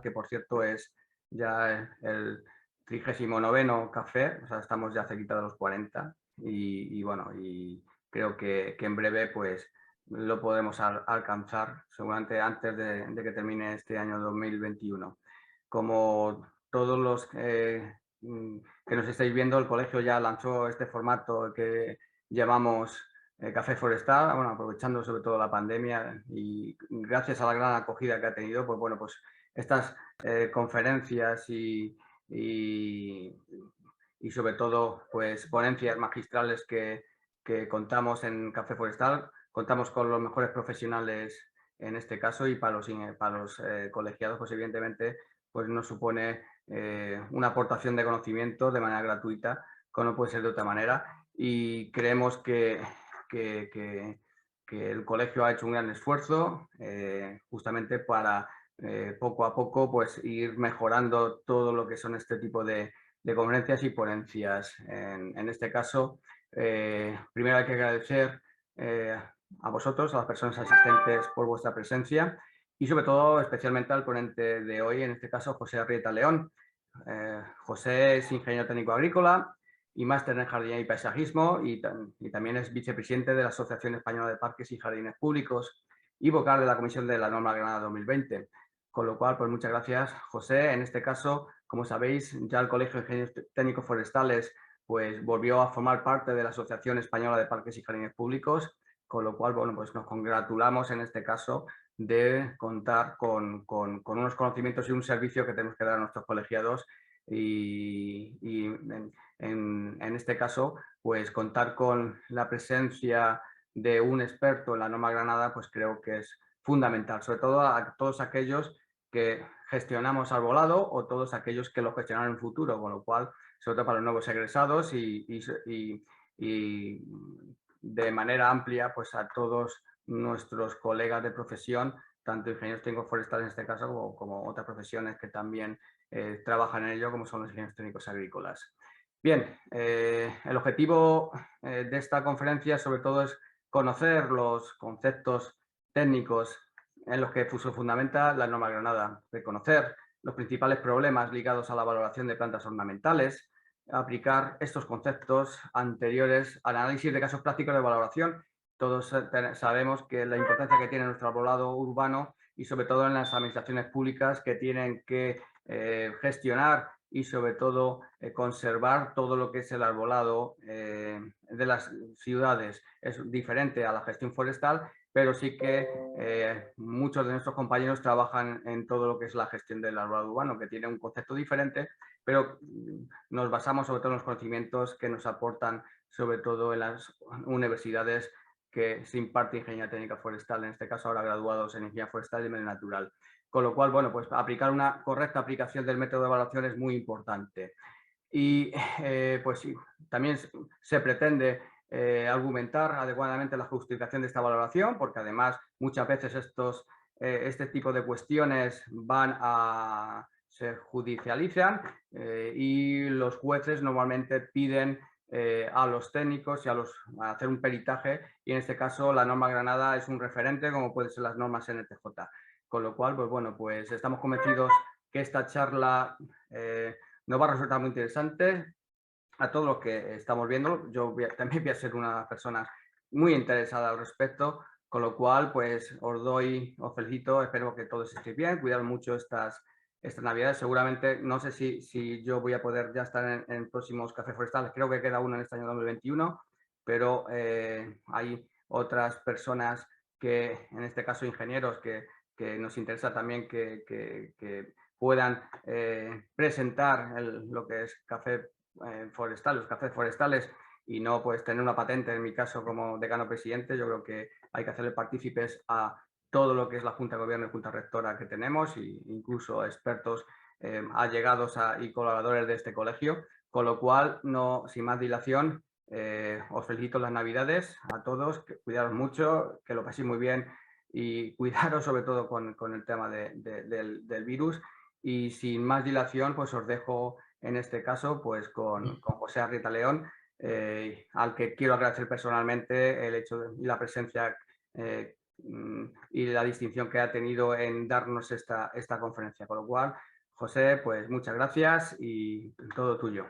que por cierto es ya el 39º café, o sea, estamos ya cerquita de los 40 y bueno, y creo que en breve pues lo podemos alcanzar, seguramente antes de que termine este año 2021. Como todos los que nos estáis viendo, el colegio ya lanzó este formato que llamamos Café Forestal, bueno, aprovechando sobre todo la pandemia y gracias a la gran acogida que ha tenido, pues bueno, pues estas conferencias y sobre todo pues ponencias magistrales que contamos en Café Forestal, contamos con los mejores profesionales en este caso y para los colegiados pues evidentemente pues nos supone una aportación de conocimiento de manera gratuita, como no puede ser de otra manera, y creemos que el colegio ha hecho un gran esfuerzo justamente para poco a poco pues ir mejorando todo lo que son este tipo de conferencias y ponencias. En este caso, primero hay que agradecer a vosotros, a las personas asistentes, por vuestra presencia y sobre todo especialmente al ponente de hoy, en este caso José Arrieta León. José es ingeniero técnico agrícola y máster en jardinería y paisajismo y también es vicepresidente de la Asociación Española de Parques y Jardines Públicos y vocal de la Comisión de la Norma Granada 2020. Con lo cual, pues muchas gracias, José. En este caso, como sabéis, ya el Colegio de Ingenieros Técnicos Forestales pues volvió a formar parte de la Asociación Española de Parques y Jardines Públicos, con lo cual, bueno, pues nos congratulamos en este caso de contar con unos conocimientos y un servicio que tenemos que dar a nuestros colegiados y en este caso, pues contar con la presencia de un experto en la norma Granada, pues creo que es fundamental, sobre todo a todos aquellos que gestionamos arbolado o todos aquellos que lo gestionarán en el futuro, con lo cual, sobre todo para los nuevos egresados y de manera amplia, pues a todos nuestros colegas de profesión, tanto ingenieros técnicos forestales en este caso, como otras profesiones que también trabajan en ello, como son los ingenieros técnicos agrícolas. Bien, el objetivo de esta conferencia sobre todo es conocer los conceptos técnicos en los que se fundamenta la norma Granada, reconocer los principales problemas ligados a la valoración de plantas ornamentales, aplicar estos conceptos anteriores al análisis de casos prácticos de valoración. Todos sabemos que la importancia que tiene nuestro arbolado urbano y sobre todo en las administraciones públicas que tienen que gestionar y sobre todo conservar todo lo que es el arbolado de las ciudades. Es diferente a la gestión forestal, pero sí que muchos de nuestros compañeros trabajan en todo lo que es la gestión del arbolado urbano, que tiene un concepto diferente, pero nos basamos sobre todo en los conocimientos que nos aportan sobre todo en las universidades que se imparte ingeniería técnica forestal, en este caso ahora graduados en ingeniería forestal y medio natural. Con lo cual, bueno, pues aplicar una correcta aplicación del método de evaluación es muy importante. Y pues sí, también se pretende argumentar adecuadamente la justificación de esta valoración, porque además muchas veces este tipo de cuestiones se judicializan y los jueces normalmente piden a los técnicos y a hacer un peritaje y en este caso la norma Granada es un referente como pueden ser las normas NTJ. Con lo cual, pues bueno, pues estamos convencidos que esta charla nos va a resultar muy interesante a todos los que estamos viendo. Yo también voy a ser una persona muy interesada al respecto, con lo cual pues os felicito, espero que todos estéis bien, cuidad mucho estas navidades. Seguramente, no sé si yo voy a poder ya estar en próximos cafés forestales, creo que queda uno en este año 2021, pero hay otras personas que, en este caso ingenieros, que nos interesa también que puedan presentar lo que es café forestal, los cafés forestales y no pues tener una patente, en mi caso como decano presidente. Yo creo que hay que hacerle partícipes a todo lo que es la Junta de Gobierno y Junta Rectora que tenemos e incluso expertos allegados y colaboradores de este colegio, con lo cual, no, sin más dilación, os felicito las Navidades a todos, cuidaros mucho, que lo paséis muy bien y cuidaros sobre todo con el tema del virus y sin más dilación pues os dejo en este caso pues con José Arrieta León, al que quiero agradecer personalmente el hecho y la presencia y la distinción que ha tenido en darnos esta conferencia. Con lo cual, José, pues muchas gracias y todo tuyo.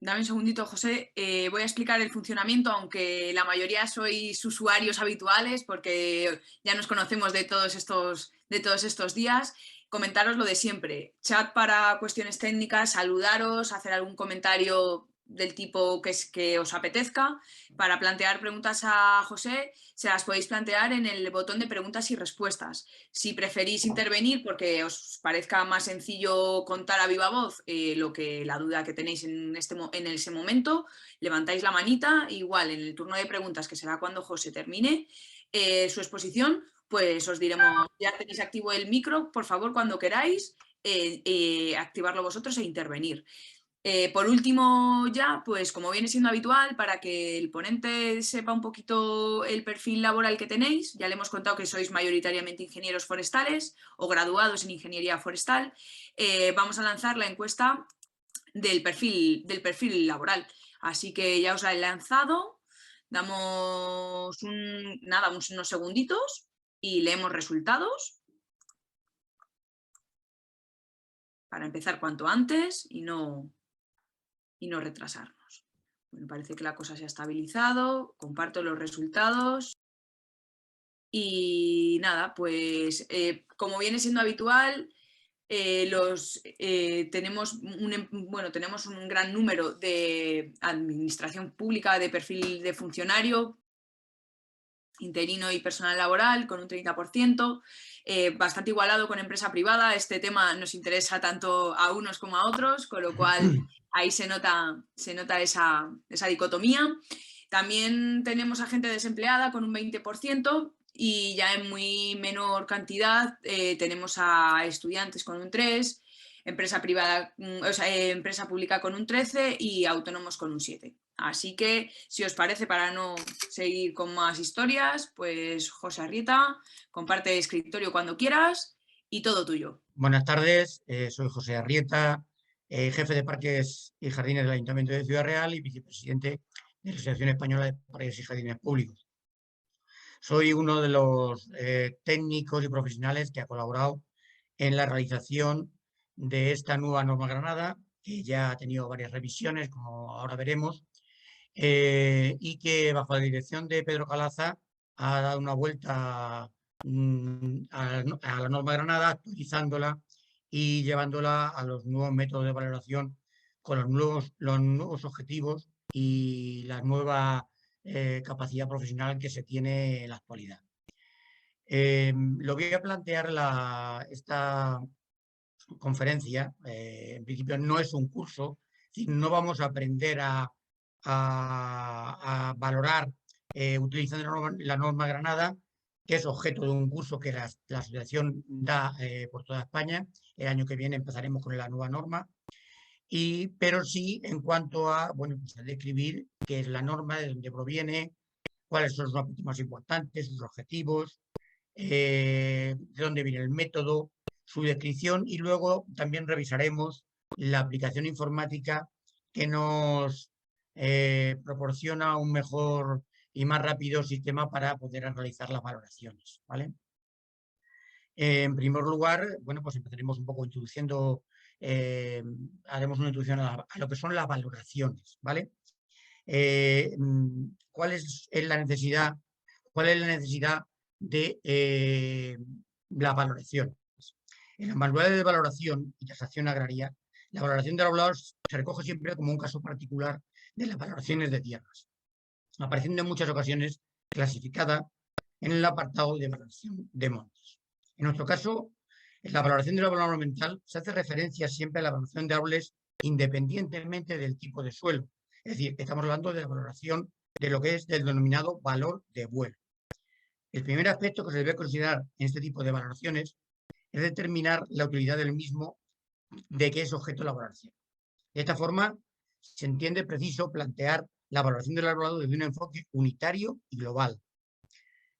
Dame un segundito, José. Voy a explicar el funcionamiento, aunque la mayoría sois usuarios habituales, porque ya nos conocemos de todos estos días. Comentaros lo de siempre. Chat para cuestiones técnicas, saludaros, hacer algún comentario del tipo que os apetezca. Para plantear preguntas a José, se las podéis plantear en el botón de preguntas y respuestas. Si preferís intervenir porque os parezca más sencillo contar a viva voz la duda que tenéis en ese momento, levantáis la manita, igual en el turno de preguntas, que será cuando José termine su exposición, pues os diremos, ya tenéis activo el micro, por favor, cuando queráis, activarlo vosotros e intervenir. Por último, ya, pues como viene siendo habitual, para que el ponente sepa un poquito el perfil laboral que tenéis, ya le hemos contado que sois mayoritariamente ingenieros forestales o graduados en ingeniería forestal, vamos a lanzar la encuesta del perfil laboral. Así que ya os la he lanzado, damos unos segunditos y leemos resultados para empezar cuanto antes y no retrasarnos. Bueno, parece que la cosa se ha estabilizado, comparto los resultados y nada, pues como viene siendo habitual, tenemos un gran número de administración pública de perfil de funcionario, interino y personal laboral, con un 30%, bastante igualado con empresa privada. Este tema nos interesa tanto a unos como a otros, con lo cual ahí se nota esa dicotomía. También tenemos a gente desempleada con un 20% y ya en muy menor cantidad tenemos a estudiantes con un 3%, empresa pública con un 13% y autónomos con un 7%. Así que, si os parece, para no seguir con más historias, pues José Arrieta, comparte escritorio cuando quieras y todo tuyo. Buenas tardes, soy José Arrieta, jefe de Parques y Jardines del Ayuntamiento de Ciudad Real y vicepresidente de la Asociación Española de Parques y Jardines Públicos. Soy uno de los técnicos y profesionales que ha colaborado en la realización de esta nueva norma Granada, que ya ha tenido varias revisiones, como ahora veremos, y que bajo la dirección de Pedro Calaza ha dado una vuelta a la norma Granada, actualizándola y llevándola a los nuevos métodos de valoración con los nuevos objetivos y la nueva capacidad profesional que se tiene en la actualidad. Lo voy a plantear esta conferencia, en principio no es un curso, no vamos a aprender a valorar utilizando la norma Granada, que es objeto de un curso que la asociación da por toda España. El año que viene empezaremos con la nueva norma. Pero sí en cuanto a, bueno, pues a describir qué es la norma, de dónde proviene, cuáles son los aspectos más importantes, sus objetivos, de dónde viene el método, su descripción, y luego también revisaremos la aplicación informática que nos proporciona un mejor y más rápido sistema para poder realizar las valoraciones, ¿vale? En primer lugar, bueno, pues empezaremos un poco introduciendo, haremos una introducción a lo que son las valoraciones, ¿vale? ¿Cuál es la necesidad de las valoraciones? En los manuales de valoración y tasación agraria, la valoración de los arbolados se recoge siempre como un caso particular de las valoraciones de tierras, apareciendo en muchas ocasiones clasificada en el apartado de valoración de montes. En nuestro caso, en la valoración del arbolado monumental se hace referencia siempre a la valoración de árboles independientemente del tipo de suelo. Es decir, estamos hablando de la valoración de lo que es del denominado valor de vuelo. El primer aspecto que se debe considerar en este tipo de valoraciones es determinar la utilidad del mismo, de qué es objeto de la valoración. De esta forma, se entiende preciso plantear la valoración del arbolado desde un enfoque unitario y global,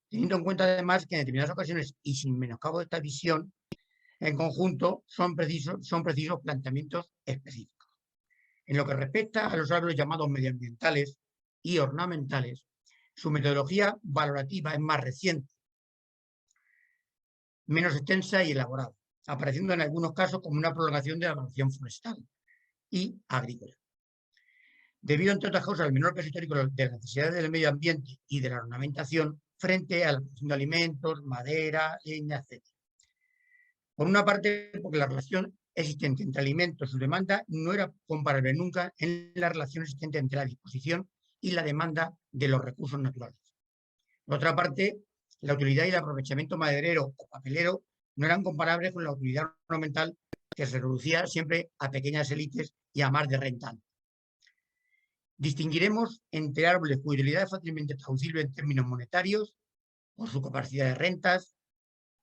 teniendo en cuenta además que en determinadas ocasiones, y sin menoscabo de esta visión, en conjunto son precisos planteamientos específicos. En lo que respecta a los árboles llamados medioambientales y ornamentales, su metodología valorativa es más reciente, menos extensa y elaborada, apareciendo en algunos casos como una prolongación de la valoración forestal y agrícola. Debido, entre otras cosas, al menor peso histórico de las necesidades del medio ambiente y de la ornamentación frente a la producción de alimentos, madera, leña, etc. Por una parte, porque la relación existente entre alimentos y su demanda no era comparable nunca en la relación existente entre la disposición y la demanda de los recursos naturales. Por otra parte, la utilidad y el aprovechamiento maderero o papelero no eran comparables con la utilidad ornamental, que se reducía siempre a pequeñas élites y a más de renta alta. Distinguiremos entre árboles cuya utilidad es fácilmente traducible en términos monetarios por su capacidad de rentas,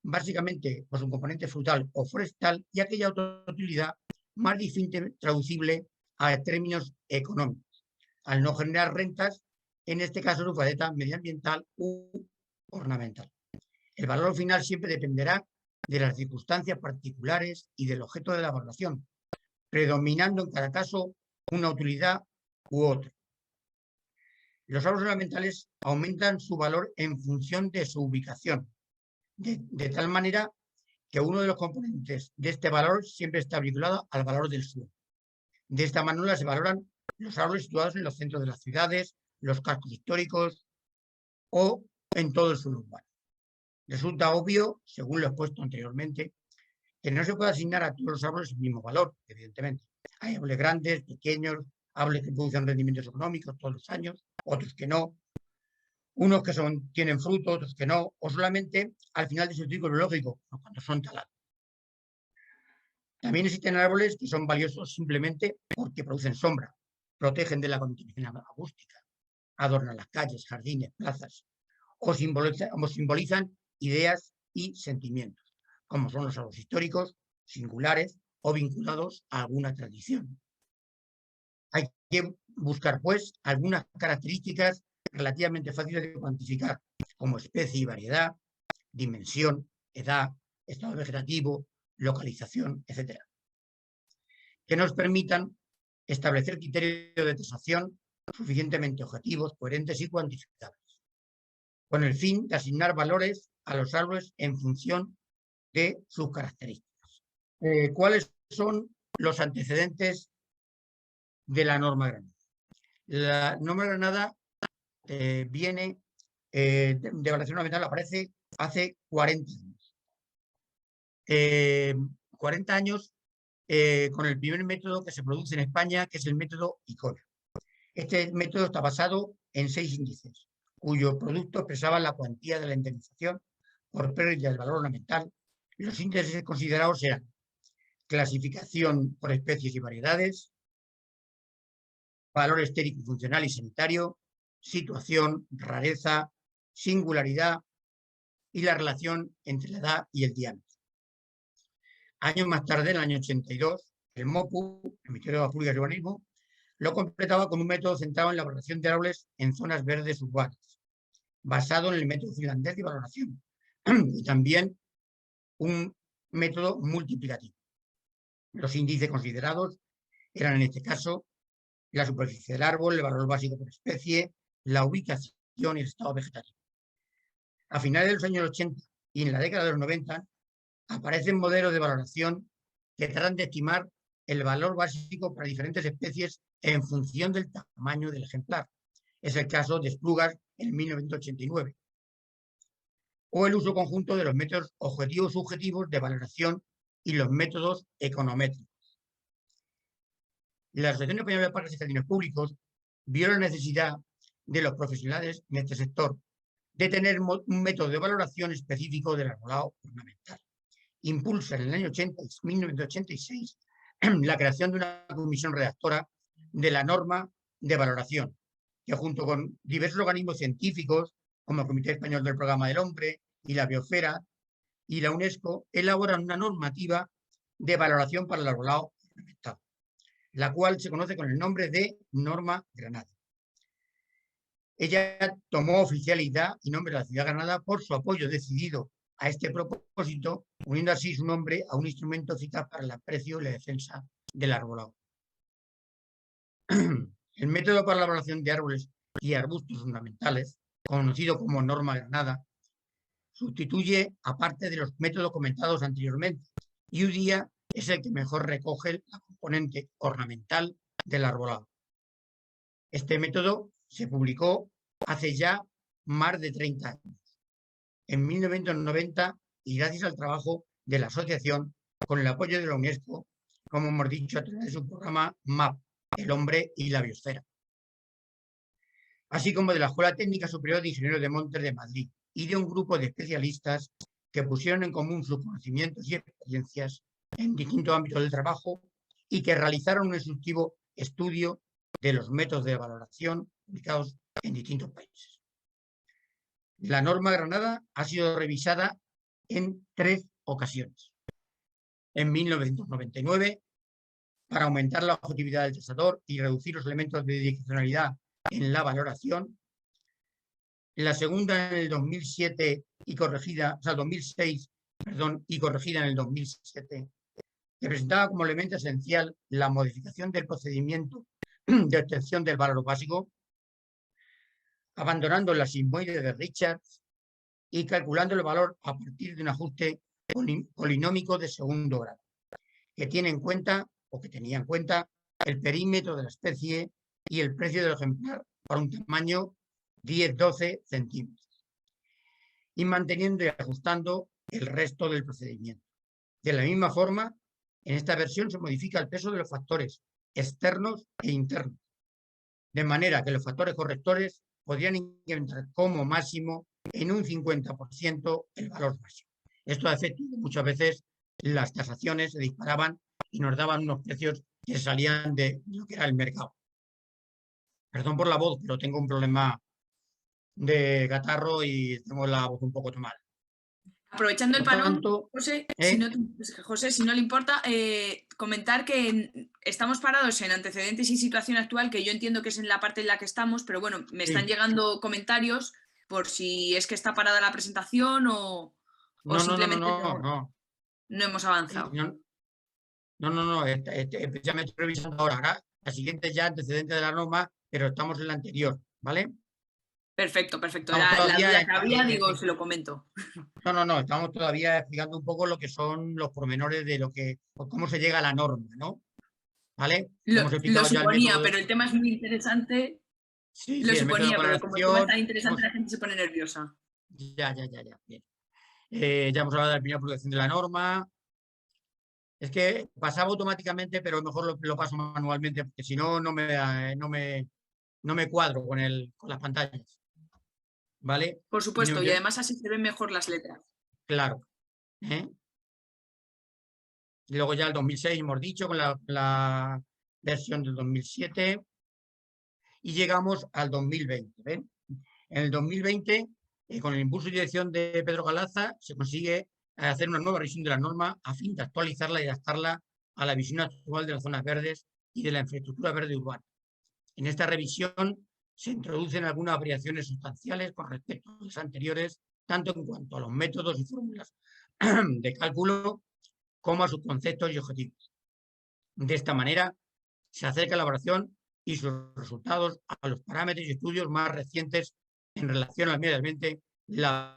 básicamente por su componente frutal o forestal, y aquella otra utilidad más difícilmente traducible a términos económicos, al no generar rentas, en este caso su faceta medioambiental u ornamental. El valor final siempre dependerá de las circunstancias particulares y del objeto de la evaluación, predominando en cada caso una utilidad u otra. Los árboles ornamentales aumentan su valor en función de su ubicación, de tal manera que uno de los componentes de este valor siempre está vinculado al valor del suelo. De esta manera se valoran los árboles situados en los centros de las ciudades, los cascos históricos o en todo el suelo urbano. Resulta obvio, según lo expuesto anteriormente, que no se puede asignar a todos los árboles el mismo valor, evidentemente. Hay árboles grandes, pequeños, árboles que producen rendimientos económicos todos los años, otros que no, unos que tienen frutos, otros que no, o solamente al final de su ciclo biológico, cuando son talados. También existen árboles que son valiosos simplemente porque producen sombra, protegen de la contaminación acústica, adornan las calles, jardines, plazas, o simbolizan ideas y sentimientos, como son los árboles históricos, singulares o vinculados a alguna tradición. Hay que buscar, pues, algunas características relativamente fáciles de cuantificar, como especie y variedad, dimensión, edad, estado vegetativo, localización, etc., que nos permitan establecer criterios de tasación suficientemente objetivos, coherentes y cuantificables, con el fin de asignar valores a los árboles en función de sus características. ¿Cuáles son los antecedentes de la norma Granada? La norma Granada viene de evaluación ornamental, aparece hace 40 años. 40 años con el primer método que se produce en España, que es el método ICONA. Este método está basado en 6 índices, cuyos productos expresaban la cuantía de la indemnización por pérdida del valor ornamental. Los índices considerados eran clasificación por especies y variedades, valor estético y funcional y sanitario, situación, rareza, singularidad y la relación entre la edad y el diámetro. Años más tarde, en el año 82, el MOPU, el Ministerio de Obras Públicas y Urbanismo, lo completaba con un método centrado en la valoración de árboles en zonas verdes urbanas, basado en el método finlandés de valoración, y también un método multiplicativo. Los índices considerados eran, en este caso, la superficie del árbol, el valor básico por especie, la ubicación y el estado vegetativo. A finales de los años 80 y en la década de los 90 aparecen modelos de valoración que tratan de estimar el valor básico para diferentes especies en función del tamaño del ejemplar. Es el caso de Sprugas en 1989. O el uso conjunto de los métodos objetivos subjetivos de valoración y los métodos econométricos. La Asociación Española de Parques y Jardines Públicos vio la necesidad de los profesionales en este sector de tener un método de valoración específico del arbolado ornamental. Impulsa en el año 1986 la creación de una comisión redactora de la norma de valoración, que junto con diversos organismos científicos, como el Comité Español del Programa del Hombre y la Biosfera y la UNESCO, elaboran una normativa de valoración para el arbolado ornamental, la cual se conoce con el nombre de Norma Granada. Ella tomó oficialidad y nombre de la ciudad de Granada por su apoyo decidido a este propósito, uniendo así su nombre a un instrumento eficaz para el aprecio y la defensa del arbolado. El método para la valoración de árboles y arbustos ornamentales, conocido como Norma Granada, sustituye a parte de los métodos comentados anteriormente y hoy día es el que mejor recoge la componente ornamental del arbolado. Este método se publicó hace ya más de 30 años, en 1990, y gracias al trabajo de la asociación, con el apoyo de la UNESCO, como hemos dicho, a través de su programa MAP, el hombre y la biosfera, así como de la Escuela Técnica Superior de Ingenieros de Montes de Madrid y de un grupo de especialistas que pusieron en común sus conocimientos y experiencias en distintos ámbitos del trabajo y que realizaron un exhaustivo estudio de los métodos de valoración publicados en distintos países. La norma Granada ha sido revisada en 3 ocasiones. En 1999, para aumentar la objetividad del tasador y reducir los elementos de discrecionalidad en la valoración. La segunda en el 2007 y corregida, o sea, 2006, perdón, y corregida en el 2007, que presentaba como elemento esencial la modificación del procedimiento de obtención del valor básico, abandonando la sigmoide de Richards y calculando el valor a partir de un ajuste polinómico de segundo grado, que tiene en cuenta, o que tenía en cuenta, el perímetro de la especie y el precio del ejemplar para un tamaño 10-12 centímetros, y manteniendo y ajustando el resto del procedimiento. De la misma forma, en esta versión se modifica el peso de los factores externos e internos, de manera que los factores correctores podrían incrementar como máximo en un 50% el valor máximo. Esto a efecto de muchas veces las tasaciones se disparaban y nos daban unos precios que salían de lo que era el mercado. Perdón por la voz, pero tengo un problema de catarro y tengo la voz un poco tomada. Aprovechando el parón, tanto, José, si no le importa, comentar que estamos parados en antecedentes y situación actual, que yo entiendo que es en la parte en la que estamos, pero bueno, me están llegando comentarios por si es que está parada la presentación o simplemente no hemos avanzado. Ya me estoy revisando ahora. La siguiente ya antecedente de la norma, pero estamos en la anterior, ¿vale? Perfecto. La duda que había, digo, se lo comento. No, estamos todavía explicando un poco lo que son los pormenores de cómo se llega a la norma, ¿no? ¿Vale? Lo suponía, pero el tema es muy interesante. Sí, lo suponía, pero como el tema es tan interesante, la gente se pone nerviosa. Ya, bien. Ya hemos hablado de la primera publicación de la norma. Es que pasaba automáticamente, pero mejor lo paso manualmente, porque si no, no me cuadro con las pantallas. ¿Vale? Por supuesto, y además así se ven mejor las letras. Claro. Y luego ya el 2006 hemos dicho, con la versión del 2007. Y llegamos al 2020. ¿ven? En el 2020, con el impulso y dirección de Pedro Galaza, se consigue hacer una nueva revisión de la norma a fin de actualizarla y adaptarla a la visión actual de las zonas verdes y de la infraestructura verde urbana. En esta revisión se introducen algunas variaciones sustanciales con respecto a las anteriores, tanto en cuanto a los métodos y fórmulas de cálculo como a sus conceptos y objetivos. De esta manera, se acerca la elaboración y sus resultados a los parámetros y estudios más recientes en relación al medio ambiente, la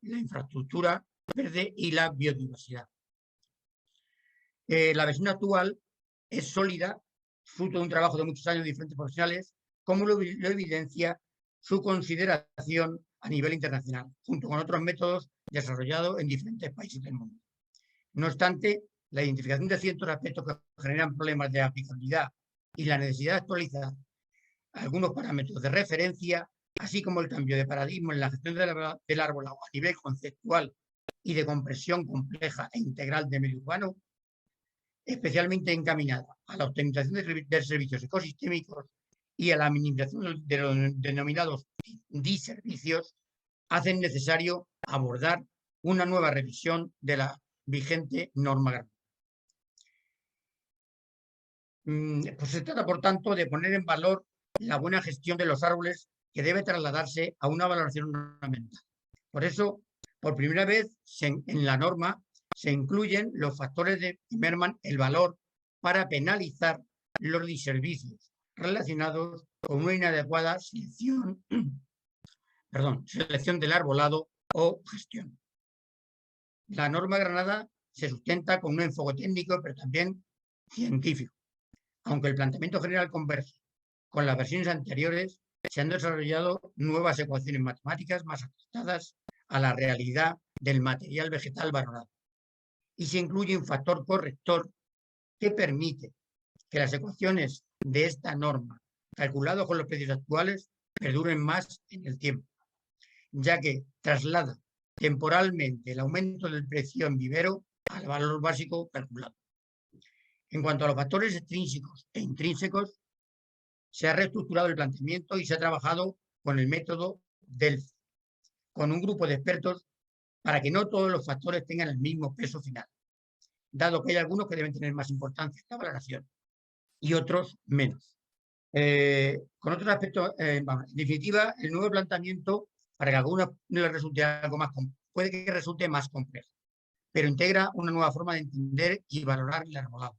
infraestructura verde y la biodiversidad. La versión actual es sólida, fruto de un trabajo de muchos años de diferentes profesionales, como lo evidencia su consideración a nivel internacional, junto con otros métodos desarrollados en diferentes países del mundo. No obstante, la identificación de ciertos aspectos que generan problemas de aplicabilidad y la necesidad de actualizar algunos parámetros de referencia, así como el cambio de paradigma en la gestión del árbol a nivel conceptual y de comprensión compleja e integral de medio urbano, especialmente encaminada a la optimización de servicios ecosistémicos y a la minimización de los denominados diservicios, hacen necesario abordar una nueva revisión de la vigente norma Granada. Pues se trata, por tanto, de poner en valor la buena gestión de los árboles, que debe trasladarse a una valoración ornamental. Por eso, por primera vez en la norma se incluyen los factores que merman el valor para penalizar los diservicios relacionados con una inadecuada selección del arbolado o gestión. La norma Granada se sustenta con un enfoque técnico, pero también científico. Aunque el planteamiento general converge con las versiones anteriores, se han desarrollado nuevas ecuaciones matemáticas más ajustadas a la realidad del material vegetal valorado. Y se incluye un factor corrector que permite que las ecuaciones de esta norma, calculadas con los precios actuales, perduren más en el tiempo, ya que traslada temporalmente el aumento del precio en vivero al valor básico calculado. En cuanto a los factores extrínsecos e intrínsecos, se ha reestructurado el planteamiento y se ha trabajado con el método Delphi, con un grupo de expertos para que no todos los factores tengan el mismo peso final, dado que hay algunos que deben tener más importancia en la valoración y otros menos. Con otros aspectos, en definitiva, el nuevo planteamiento, para que a algunos les resulte algo más puede que resulte más complejo, pero integra una nueva forma de entender y valorar el arbolado.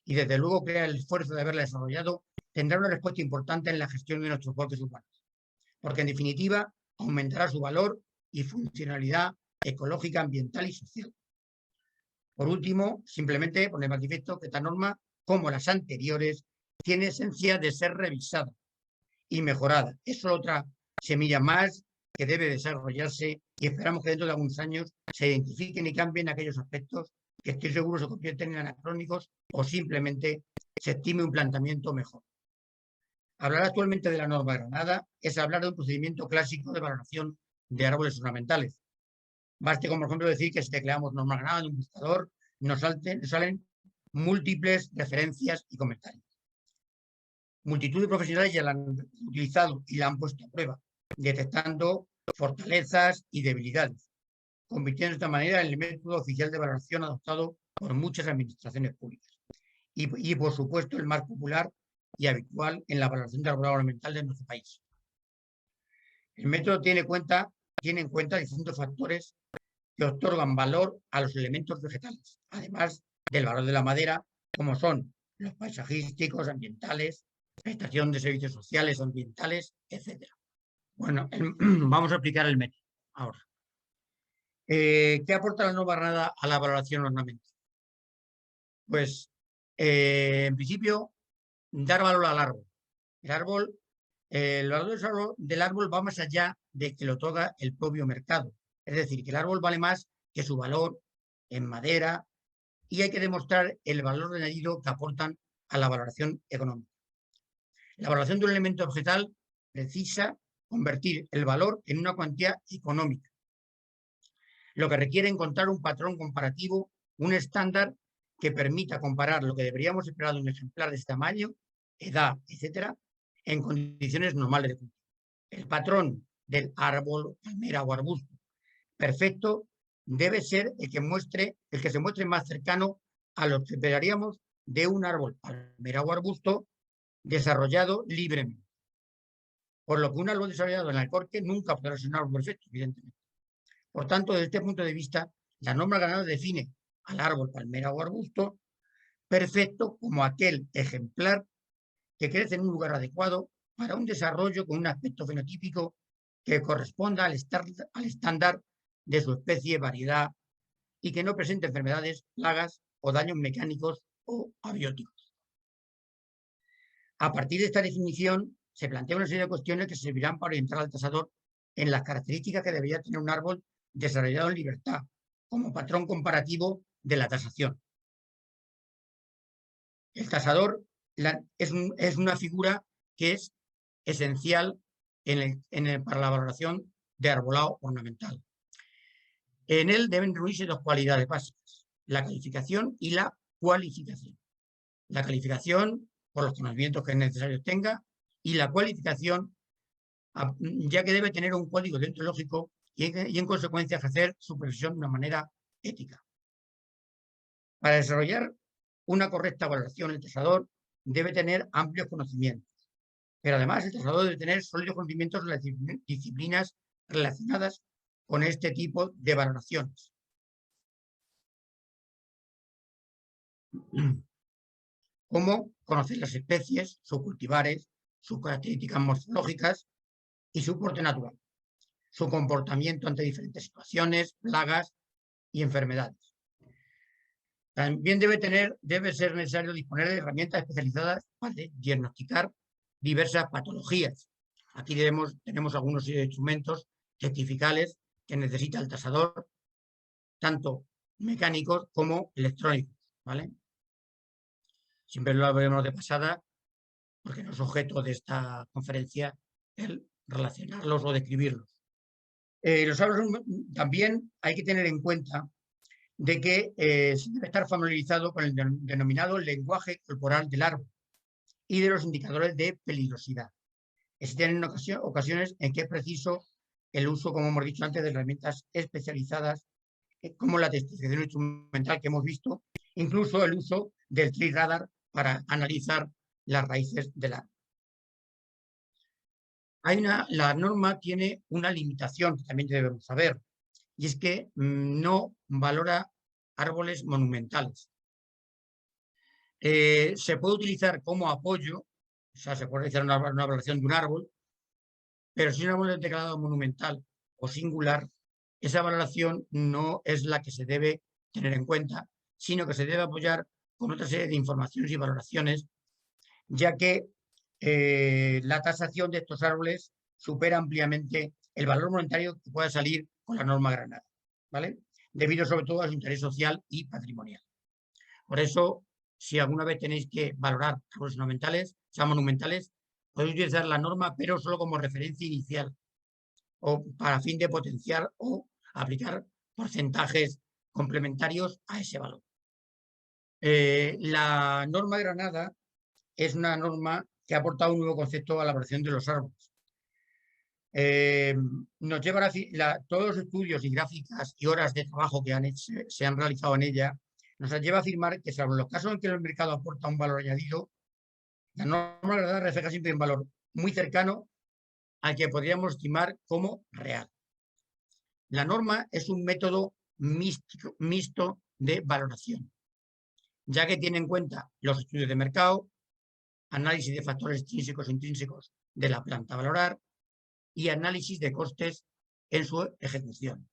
Y desde luego crea el esfuerzo de haberla desarrollado tendrá una respuesta importante en la gestión de nuestros bosques urbanos, porque en definitiva aumentará su valor y funcionalidad ecológica, ambiental y social. Por último, simplemente poner manifiesto que esta norma, como las anteriores, tiene esencia de ser revisada y mejorada. Es solo otra semilla más que debe desarrollarse y esperamos que dentro de algunos años se identifiquen y cambien aquellos aspectos que estoy seguro se convierten en anacrónicos o simplemente se estime un planteamiento mejor. Hablar actualmente de la norma Granada es hablar de un procedimiento clásico de valoración de árboles ornamentales. Baste como ejemplo decir que si tecleamos norma Granada en un buscador nos salen múltiples referencias y comentarios. Multitud de profesionales ya la han utilizado y la han puesto a prueba, detectando fortalezas y debilidades, convirtiendo de esta manera en el método oficial de valoración adoptado por muchas administraciones públicas. Y por supuesto, el más popular y habitual en la valoración de arbolado ornamental de nuestro país. El método tiene en cuenta distintos factores que otorgan valor a los elementos vegetales, además del valor de la madera, como son los paisajísticos, ambientales, prestación de servicios sociales, ambientales, etc. Bueno, vamos a aplicar el método ahora. ¿Qué aporta la norma Granada a la valoración ornamental? Pues, en principio, dar valor al árbol. El valor del árbol va más allá de que lo otorga el propio mercado. Es decir, que el árbol vale más que su valor en madera y hay que demostrar el valor añadido que aportan a la valoración económica. La valoración de un elemento vegetal precisa convertir el valor en una cuantía económica, lo que requiere encontrar un patrón comparativo, un estándar que permita comparar lo que deberíamos esperar de un ejemplar de este tamaño, edad, etcétera, en condiciones normales de cultivo. El patrón del árbol, palmera o arbusto perfecto debe ser el que se muestre más cercano a lo que esperaríamos de un árbol, palmera o arbusto desarrollado libremente. Por lo que un árbol desarrollado en el Alcorque nunca podrá ser un árbol perfecto, evidentemente. Por tanto, desde este punto de vista, la norma Granada define al árbol, palmera o arbusto perfecto como aquel ejemplar que crece en un lugar adecuado para un desarrollo con un aspecto fenotípico que corresponda al estándar de su especie, variedad y que no presente enfermedades, plagas o daños mecánicos o abióticos. A partir de esta definición, se plantea una serie de cuestiones que servirán para orientar al tasador en las características que debería tener un árbol desarrollado en libertad, como patrón comparativo de la tasación. El tasador es una figura que es esencial para la valoración de arbolado ornamental. En él deben reunirse dos cualidades básicas, la calificación y la cualificación. La calificación por los conocimientos que es necesario tenga y la cualificación ya que debe tener un código deontológico y en consecuencia ejercer su profesión de una manera ética. Para desarrollar una correcta valoración, el tasador debe tener amplios conocimientos, pero además el tasador debe tener sólidos conocimientos de las disciplinas relacionadas con este tipo de valoraciones. Como conocer las especies, sus cultivares, sus características morfológicas y su porte natural, su comportamiento ante diferentes situaciones, plagas y enfermedades. También debe ser necesario disponer de herramientas especializadas para diagnosticar diversas patologías. Aquí tenemos algunos instrumentos rectificales que necesita el tasador, tanto mecánicos como electrónicos, ¿vale? Siempre lo veremos de pasada, porque no es objeto de esta conferencia el relacionarlos o describirlos. Los árboles también hay que tener en cuenta de que se debe estar familiarizado con el denominado lenguaje corporal del árbol y de los indicadores de peligrosidad. Existen ocasiones en que es preciso el uso, como hemos dicho antes, de herramientas especializadas como la detección instrumental que hemos visto, incluso el uso del tree radar para analizar las raíces del árbol. La norma tiene una limitación que también debemos saber, y es que no valora árboles monumentales. Se puede utilizar como apoyo, o sea, se puede realizar una valoración de un árbol, pero si un árbol es declarado monumental o singular, esa valoración no es la que se debe tener en cuenta, sino que se debe apoyar con otra serie de informaciones y valoraciones, ya que la tasación de estos árboles supera ampliamente el valor monetario que pueda salir con la norma Granada, ¿vale? Debido sobre todo a su interés social y patrimonial. Por eso, si alguna vez tenéis que valorar árboles monumentales, podéis utilizar la norma, pero solo como referencia inicial o para fin de potenciar o aplicar porcentajes complementarios a ese valor. La norma Granada es una norma que ha aportado un nuevo concepto a la valoración de los árboles. Nos lleva todos los estudios y gráficas y horas de trabajo que se han realizado en ella, nos lleva a afirmar que, salvo los casos en que el mercado aporta un valor añadido, la norma Granada refleja siempre un valor muy cercano al que podríamos estimar como real. La norma es un método mixto de valoración, ya que tiene en cuenta los estudios de mercado, análisis de factores extrínsecos e intrínsecos de la planta a valorar y análisis de costes en su ejecución.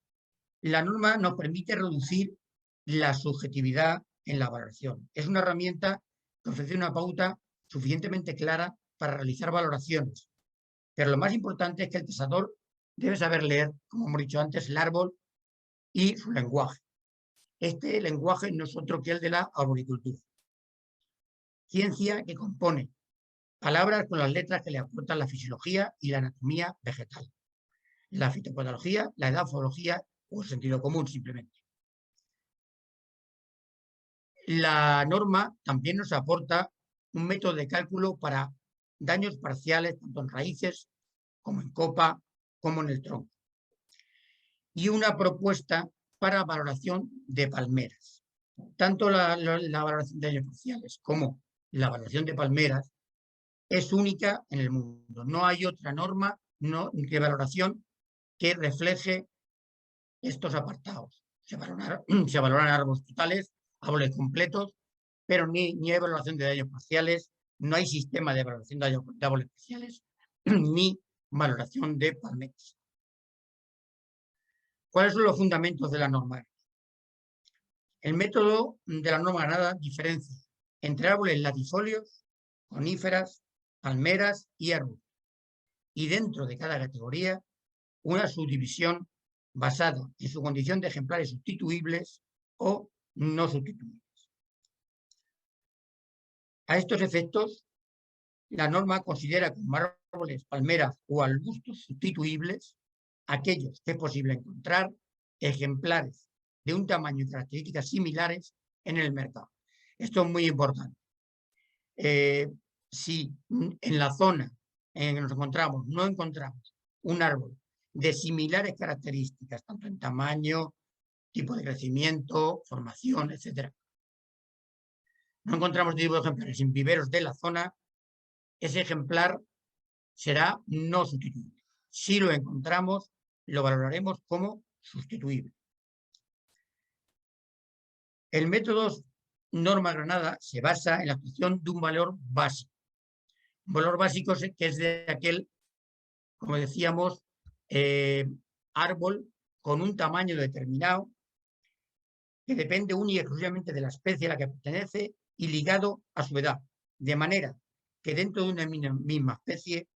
La norma nos permite reducir la subjetividad en la valoración. Es una herramienta que ofrece una pauta suficientemente clara para realizar valoraciones, pero lo más importante es que el tasador debe saber leer, como hemos dicho antes, el árbol y su lenguaje. Este lenguaje no es otro que el de la arboricultura, ciencia que compone palabras con las letras que le aportan la fisiología y la anatomía vegetal, la fitopatología, la edafología o el sentido común simplemente. La norma también nos aporta un método de cálculo para daños parciales tanto en raíces como en copa como en el tronco y una propuesta para valoración de palmeras. Tanto la valoración de daños parciales como la valoración de palmeras es única en el mundo. No hay otra norma de valoración que refleje estos apartados. Se valoran árboles totales, árboles completos, pero ni hay valoración de daños parciales, no hay sistema de valoración de árboles parciales, ni valoración de palmeras. ¿Cuáles son los fundamentos de la norma? El método de la norma Granada diferencia entre árboles latifolios, coníferas, palmeras y árboles. Y dentro de cada categoría, una subdivisión basada en su condición de ejemplares sustituibles o no sustituibles. A estos efectos, la norma considera como árboles, palmeras o arbustos sustituibles aquellos que es posible encontrar ejemplares de un tamaño y características similares en el mercado. Esto es muy importante. Si en la zona en que nos encontramos no encontramos un árbol de similares características, tanto en tamaño, tipo de crecimiento, formación, etc. No encontramos este tipo de ejemplares en viveros de la zona, ese ejemplar será no sustituible. Si lo encontramos, lo valoraremos como sustituible. El método norma Granada se basa en la obtención de un valor básico. Un valor básico que es de aquel, como decíamos, árbol con un tamaño determinado que depende única y exclusivamente de la especie a la que pertenece y ligado a su edad, de manera que dentro de una misma especie,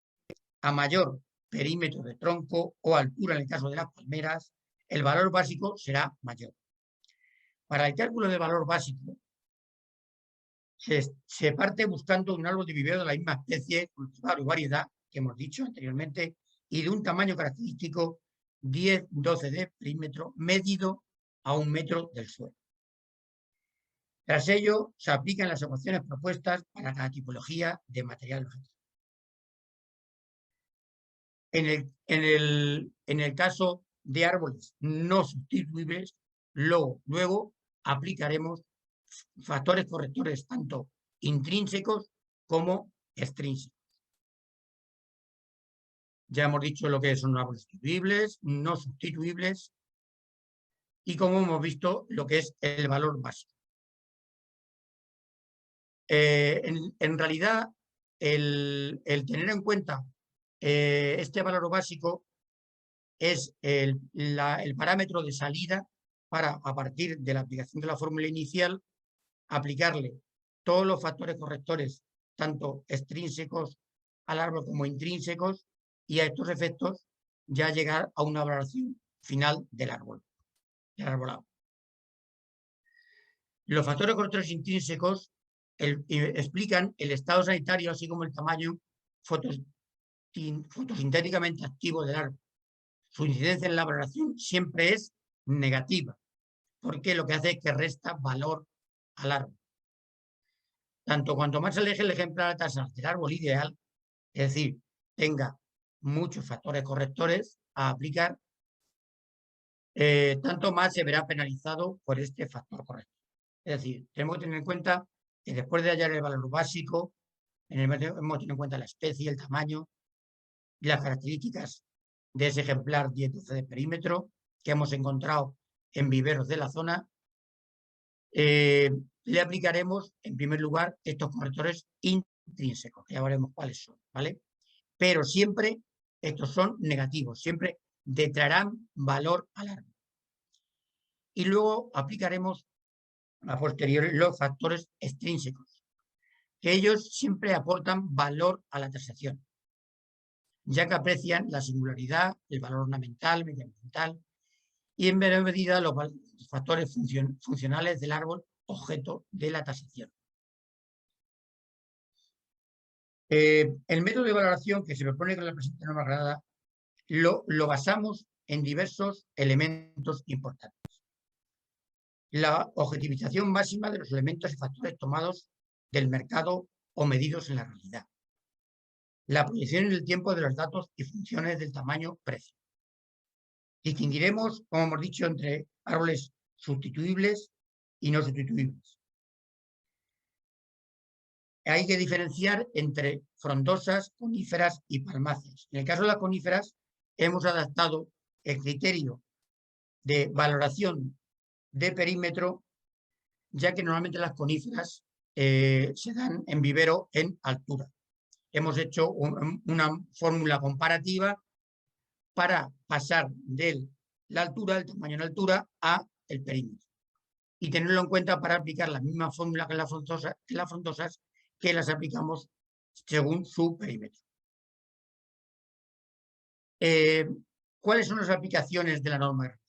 a mayor perímetro de tronco o altura en el caso de las palmeras, el valor básico será mayor. Para el cálculo del valor básico, se parte buscando un árbol de vivero de la misma especie, cultivar o variedad, que hemos dicho anteriormente, y de un tamaño característico 10-12 de perímetro, medido a 1 metro del suelo. Tras ello, se aplican las ecuaciones propuestas para cada tipología de material vegetal. En el caso de árboles no sustituibles, luego aplicaremos factores correctores tanto intrínsecos como extrínsecos. Ya hemos dicho lo que son árboles sustituibles, no sustituibles y como hemos visto lo que es el valor básico. En realidad, el tener en cuenta este valor básico es el parámetro de salida para, a partir de la aplicación de la fórmula inicial, aplicarle todos los factores correctores, tanto extrínsecos al árbol como intrínsecos, y a estos efectos ya llegar a una valoración final del árbol, del arbolado. Los factores correctores intrínsecos explican el estado sanitario, así como el tamaño fotosintéticamente activo del árbol. Su incidencia en la valoración siempre es negativa, porque lo que hace es que resta valor al árbol. Tanto cuanto más aleje el ejemplar a tasas del árbol ideal, es decir, tenga muchos factores correctores a aplicar, tanto más se verá penalizado por este factor corrector. Es decir, tenemos que tener en cuenta que después de hallar el valor básico, hemos de tener en cuenta la especie, el tamaño y las características de ese ejemplar 10-12 de perímetro que hemos encontrado en viveros de la zona. Le aplicaremos, en primer lugar, estos correctores intrínsecos, que ya veremos cuáles son, ¿vale? Pero siempre estos son negativos, siempre detraerán valor al árbol. Y luego aplicaremos a posteriori los factores extrínsecos, que ellos siempre aportan valor a la transacción, ya que aprecian la singularidad, el valor ornamental, medioambiental y en menor medida los factores funcionales del árbol objeto de la tasación. El método de valoración que se propone con la presente norma gradada lo basamos en diversos elementos importantes. La objetivización máxima de los elementos y factores tomados del mercado o medidos en la realidad. La proyección en el tiempo de los datos y funciones del tamaño-precio. Distinguiremos, como hemos dicho, entre árboles sustituibles y no sustituibles. Hay que diferenciar entre frondosas, coníferas y palmáceas. En el caso de las coníferas, hemos adaptado el criterio de valoración de perímetro, ya que normalmente las coníferas se dan en vivero en altura. Hemos hecho una fórmula comparativa para pasar de la altura, el tamaño en altura, a el perímetro. Y tenerlo en cuenta para aplicar la misma fórmula que las frondosas, que las aplicamos según su perímetro. ¿Cuáles son las aplicaciones de la norma gradada?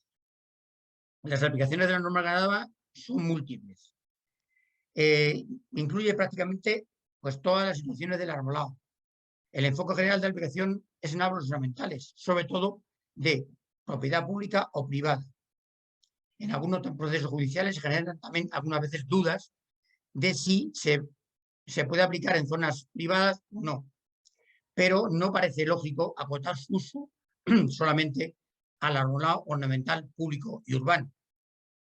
Las aplicaciones de la norma gradada son múltiples. Incluye prácticamente pues, todas las situaciones del arbolado. El enfoque general de la aplicación es en árboles ornamentales, sobre todo de propiedad pública o privada. En algunos procesos judiciales se generan también algunas veces dudas de si se puede aplicar en zonas privadas o no. Pero no parece lógico acotar su uso solamente al arbolado ornamental público y urbano,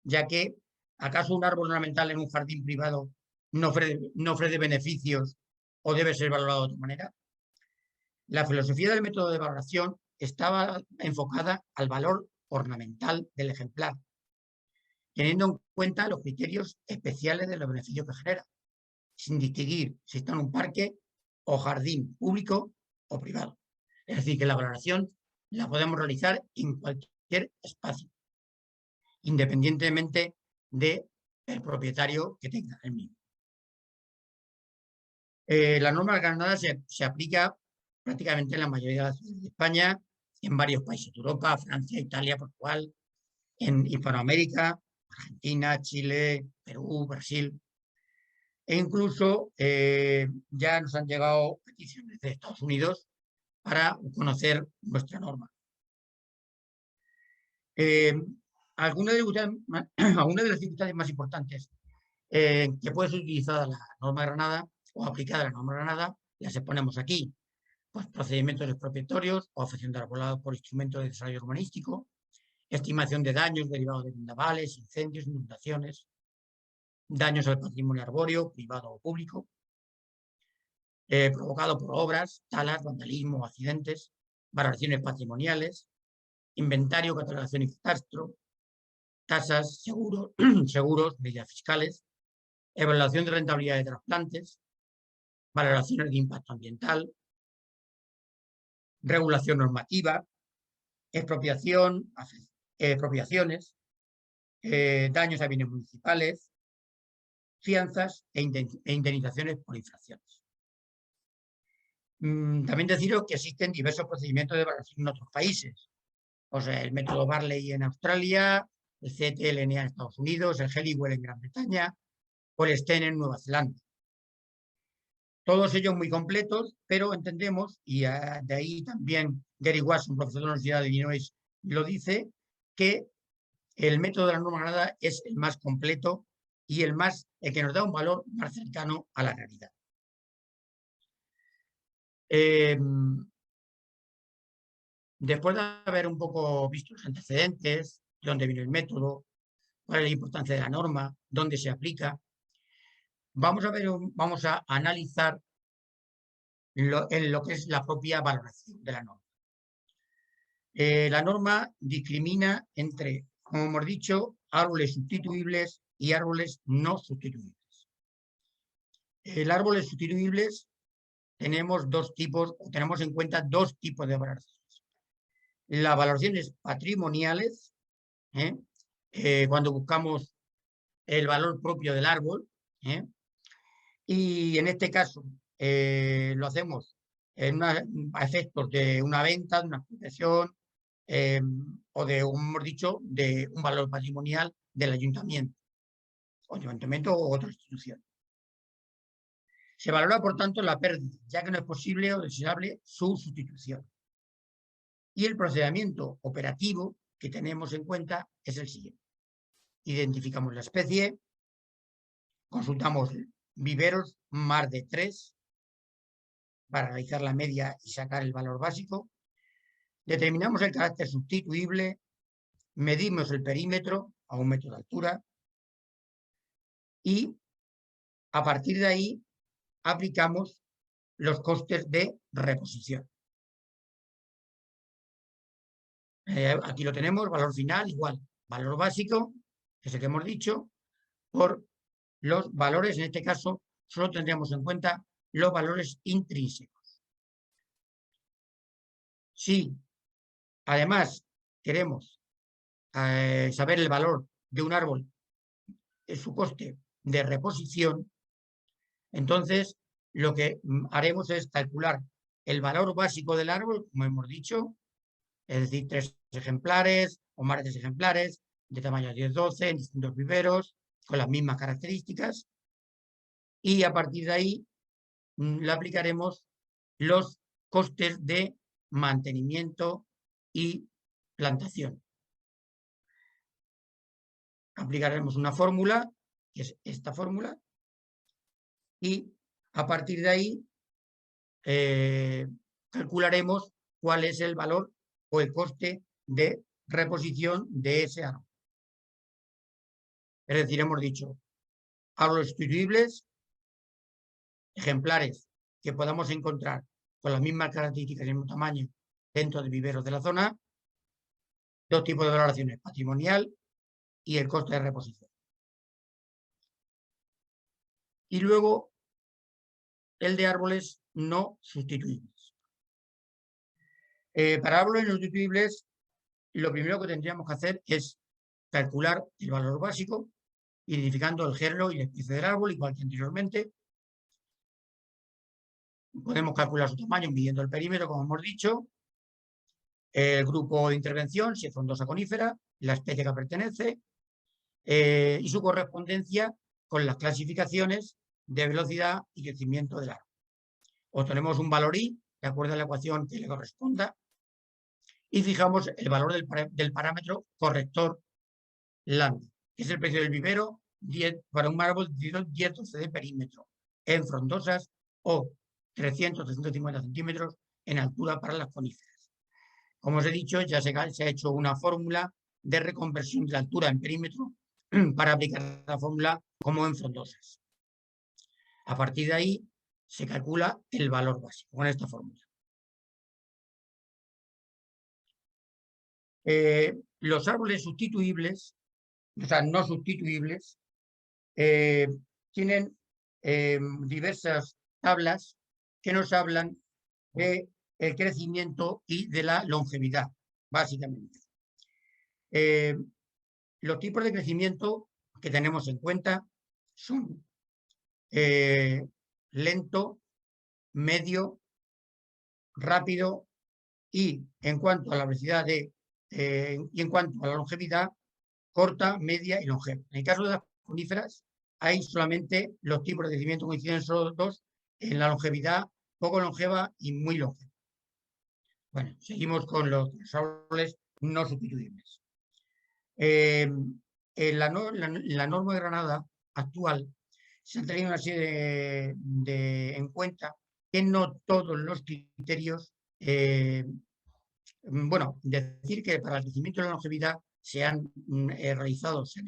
ya que ¿acaso un árbol ornamental en un jardín privado no ofrece beneficios o debe ser valorado de otra manera? La filosofía del método de valoración estaba enfocada al valor ornamental del ejemplar, teniendo en cuenta los criterios especiales de los beneficios que genera, sin distinguir si está en un parque o jardín público o privado. Es decir, que la valoración la podemos realizar en cualquier espacio, independientemente del propietario que tenga el mismo. La norma de Granada se aplica prácticamente en la mayoría de las ciudades de España, en varios países de Europa, Francia, Italia, Portugal, en Hispanoamérica, Argentina, Chile, Perú, Brasil. E incluso ya nos han llegado peticiones de Estados Unidos para conocer nuestra norma. Algunas de las dificultades más importantes que puede ser utilizada la norma de Granada o aplicada la norma de Granada, las exponemos aquí. Pues procedimientos expropiatorios o afección de arbolado por instrumento de desarrollo urbanístico, estimación de daños derivados de vendavales, incendios, inundaciones, daños al patrimonio arbóreo, privado o público, provocado por obras, talas, vandalismo o accidentes, valoraciones patrimoniales, inventario, catalogación y catastro, tasas, seguros, medidas fiscales, evaluación de rentabilidad de trasplantes, valoraciones de impacto ambiental, regulación normativa, expropiaciones, daños a bienes municipales, fianzas e indemnizaciones por infracciones. También deciros que existen diversos procedimientos de valoración en otros países. O sea, el método Barley en Australia, el CTLNA en Estados Unidos, el Helliwell en Gran Bretaña o el STEN en Nueva Zelanda. Todos ellos muy completos, pero entendemos, y de ahí también Gary Watson, profesor de la Universidad de Illinois, lo dice, que el método de la norma Granada es el más completo y el que nos da un valor más cercano a la realidad. Después de haber un poco visto los antecedentes, de dónde viene el método, cuál es la importancia de la norma, dónde se aplica, vamos a analizar en lo que es la propia valoración de la norma. La norma discrimina entre, como hemos dicho, árboles sustituibles y árboles no sustituibles. El árboles sustituibles tenemos tenemos en cuenta dos tipos de valoraciones. Las valoraciones patrimoniales, cuando buscamos el valor propio del árbol, y en este caso lo hacemos a efectos de una venta, de una expropiación, o de, como hemos dicho, de un valor patrimonial del ayuntamiento o otra institución. Se valora, por tanto, la pérdida, ya que no es posible o deseable su sustitución. Y el procedimiento operativo que tenemos en cuenta es el siguiente. Identificamos la especie, consultamos viveros más de 3 para realizar la media y sacar el valor básico, determinamos el carácter sustituible, medimos el perímetro a 1 metro de altura y a partir de ahí aplicamos los costes de reposición. Aquí lo tenemos, valor final igual, valor básico, que es el que hemos dicho, por los valores, en este caso, solo tendríamos en cuenta los valores intrínsecos. Si además queremos saber el valor de un árbol, su coste de reposición, entonces lo que haremos es calcular el valor básico del árbol, como hemos dicho, es decir, 3 ejemplares o más de 3 ejemplares, de tamaño 10-12, en distintos viveros, con las mismas características, y a partir de ahí le aplicaremos los costes de mantenimiento y plantación. Aplicaremos una fórmula, que es esta fórmula, y a partir de ahí calcularemos cuál es el valor o el coste de reposición de ese árbol. Es decir, hemos dicho árboles sustituibles, ejemplares que podamos encontrar con las mismas características y el mismo tamaño dentro de viveros de la zona, 2 tipos de valoraciones, patrimonial y el coste de reposición. Y luego el de árboles no sustituibles. Para árboles no sustituibles, lo primero que tendríamos que hacer es calcular el valor básico identificando el género y la especie del árbol, igual que anteriormente. Podemos calcular su tamaño midiendo el perímetro, como hemos dicho. El grupo de intervención, si es frondosa conífera, la especie que pertenece y su correspondencia con las clasificaciones de velocidad y crecimiento del árbol. Obtenemos un valor I, de acuerdo a la ecuación que le corresponda, y fijamos el valor del parámetro corrector lambda, que es el precio del vivero para un árbol de 10-12 de perímetro, en frondosas o 300-350 centímetros en altura para las coníferas. Como os he dicho, ya se ha hecho una fórmula de reconversión de la altura en perímetro para aplicar la fórmula como en frondosas. A partir de ahí se calcula el valor básico con esta fórmula. Los árboles sustituibles, o sea, no sustituibles, tienen diversas tablas que nos hablan del crecimiento y de la longevidad, básicamente. Los tipos de crecimiento que tenemos en cuenta son lento, medio, rápido y en cuanto a la velocidad y en cuanto a la longevidad, corta, media y longeva. En el caso de las coníferas, hay solamente los tipos de crecimiento coinciden solo dos en la longevidad, poco longeva y muy longeva. Bueno, seguimos con los árboles no sustituibles. En la norma de Granada actual se han tenido una serie en cuenta que no todos los criterios, bueno, decir que para el crecimiento de la longevidad se han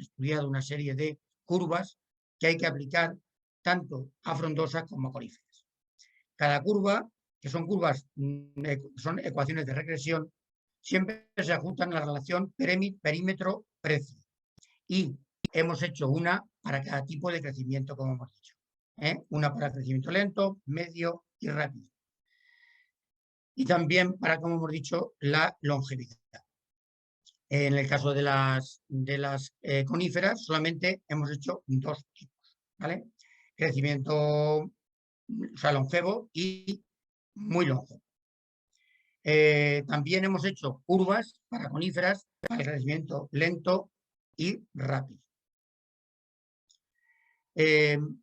estudiado una serie de curvas que hay que aplicar tanto a frondosas como a coníferas. Cada curva, que son curvas, son ecuaciones de regresión, siempre se ajustan a la relación perímetro-precio. Y hemos hecho una para cada tipo de crecimiento, como hemos dicho. Una para crecimiento lento, medio y rápido. Y también para, como hemos dicho, la longevidad. En el caso de las coníferas, solamente hemos hecho dos tipos, ¿vale? Crecimiento, o sea, longevo y muy longevo. También hemos hecho curvas para coníferas para el crecimiento lento y rápido. El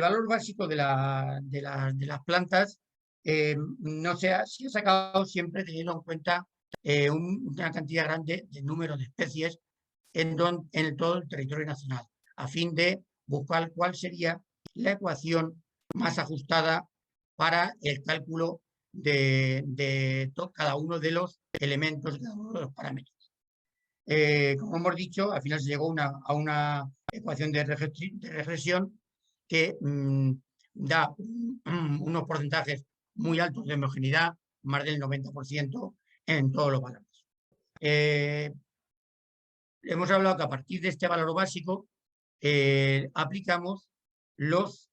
valor básico de las plantas no se ha sacado siempre teniendo en cuenta una cantidad grande de número de especies en todo el territorio nacional, a fin de buscar cuál sería la ecuación más ajustada para el cálculo de cada uno de los elementos, cada uno de los parámetros. Como hemos dicho, al final se llegó a una ecuación de regresión que da unos porcentajes muy altos de homogeneidad, más del 90% en todos los valores. Hemos hablado que a partir de este valor básico aplicamos los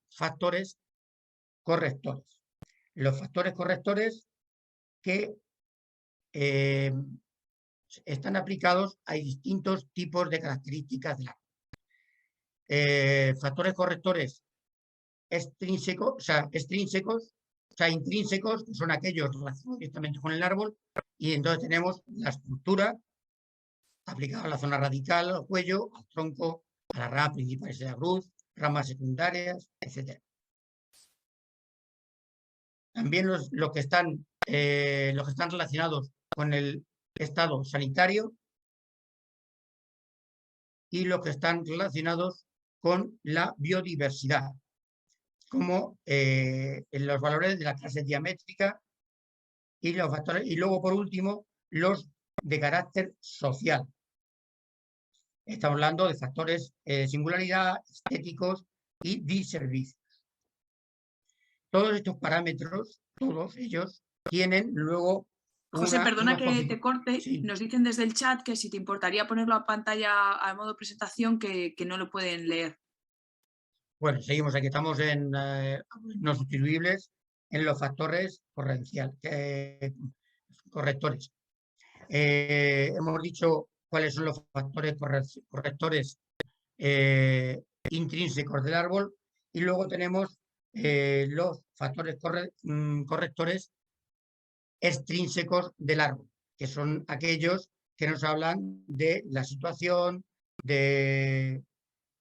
factores correctores. Los factores correctores que están aplicados a distintos tipos de características del árbol. Factores correctores extrínsecos, o sea, intrínsecos, que son aquellos relacionados directamente con el árbol, y entonces tenemos la estructura aplicada a la zona radical, al cuello, al tronco, a las ramas principales de la cruz, ramas secundarias, etc. También los que están relacionados con el estado sanitario y los que están relacionados con la biodiversidad, como en los valores de la clase diamétrica y los factores, y luego por último los de carácter social. Estamos hablando de factores de singularidad, estéticos y de servicios. Todos estos parámetros, todos ellos, tienen luego José, perdona que te corte. Sí. Nos dicen desde el chat que si te importaría ponerlo a pantalla a modo presentación, que no lo pueden leer. Bueno, seguimos aquí. Estamos en no sustituibles en los factores correctores. Hemos dicho cuáles son los factores correctores intrínsecos del árbol, y luego tenemos los factores correctores extrínsecos del árbol, que son aquellos que nos hablan de la situación, de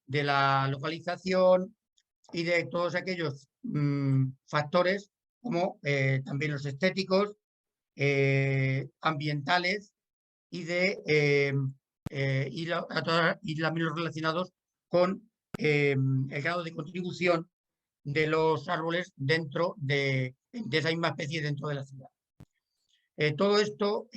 la localización y de todos aquellos factores como también los estéticos, ambientales y también los relacionados con el grado de contribución de los árboles dentro de esa misma especie dentro de la ciudad. Todo esto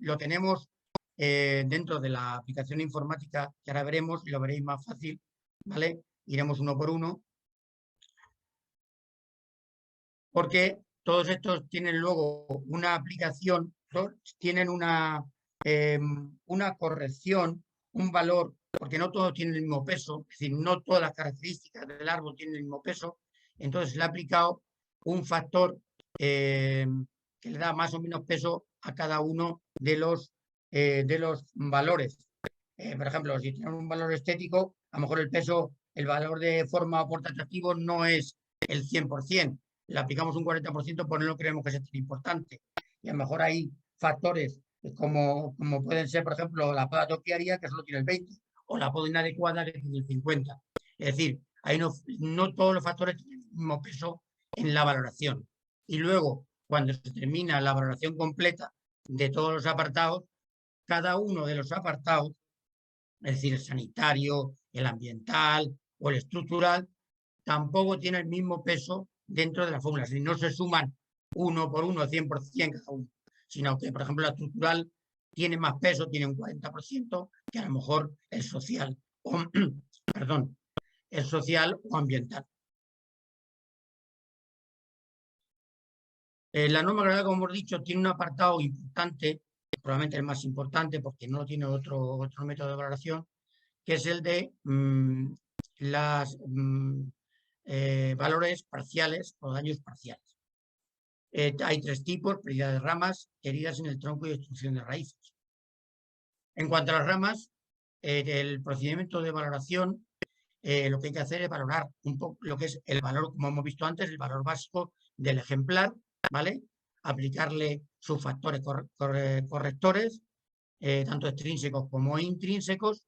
lo tenemos dentro de la aplicación informática que ahora veremos y lo veréis más fácil, ¿vale? Iremos uno por uno, porque todos estos tienen luego una aplicación, tienen una corrección, un valor, porque no todos tienen el mismo peso, es decir, no todas las características del árbol tienen el mismo peso, entonces le ha aplicado un factor que le da más o menos peso a cada uno de los valores. Por ejemplo, si tenemos un valor estético, a lo mejor el peso, el valor de forma o porte atractivo no es el 100%. Le aplicamos un 40%, pues no creemos que sea tan importante. Y a lo mejor hay factores como pueden ser, por ejemplo, la poda topiaria, que solo tiene el 20%, o la poda inadecuada, que tiene el 50%. Es decir, ahí no todos los factores tienen el mismo peso en la valoración. Y luego, cuando se termina la valoración completa de todos los apartados, cada uno de los apartados, es decir, el sanitario, el ambiental o el estructural, tampoco tiene el mismo peso dentro de la fórmula. Si no se suman uno por uno, 100% cada uno, sino que, por ejemplo, la estructural tiene más peso, tiene un 40%, que a lo mejor el social, perdón, el social o ambiental. La norma graduada, como hemos dicho, tiene un apartado importante, probablemente el más importante porque no tiene otro método de valoración, que es el de valores parciales o daños parciales. Hay tres tipos: pérdida de ramas, heridas en el tronco y destrucción de raíces. En cuanto a las ramas, el procedimiento de valoración, lo que hay que hacer es valorar un poco lo que es el valor, como hemos visto antes, el valor básico del ejemplar, ¿vale? Aplicarle sus factores correctores, tanto extrínsecos como intrínsecos,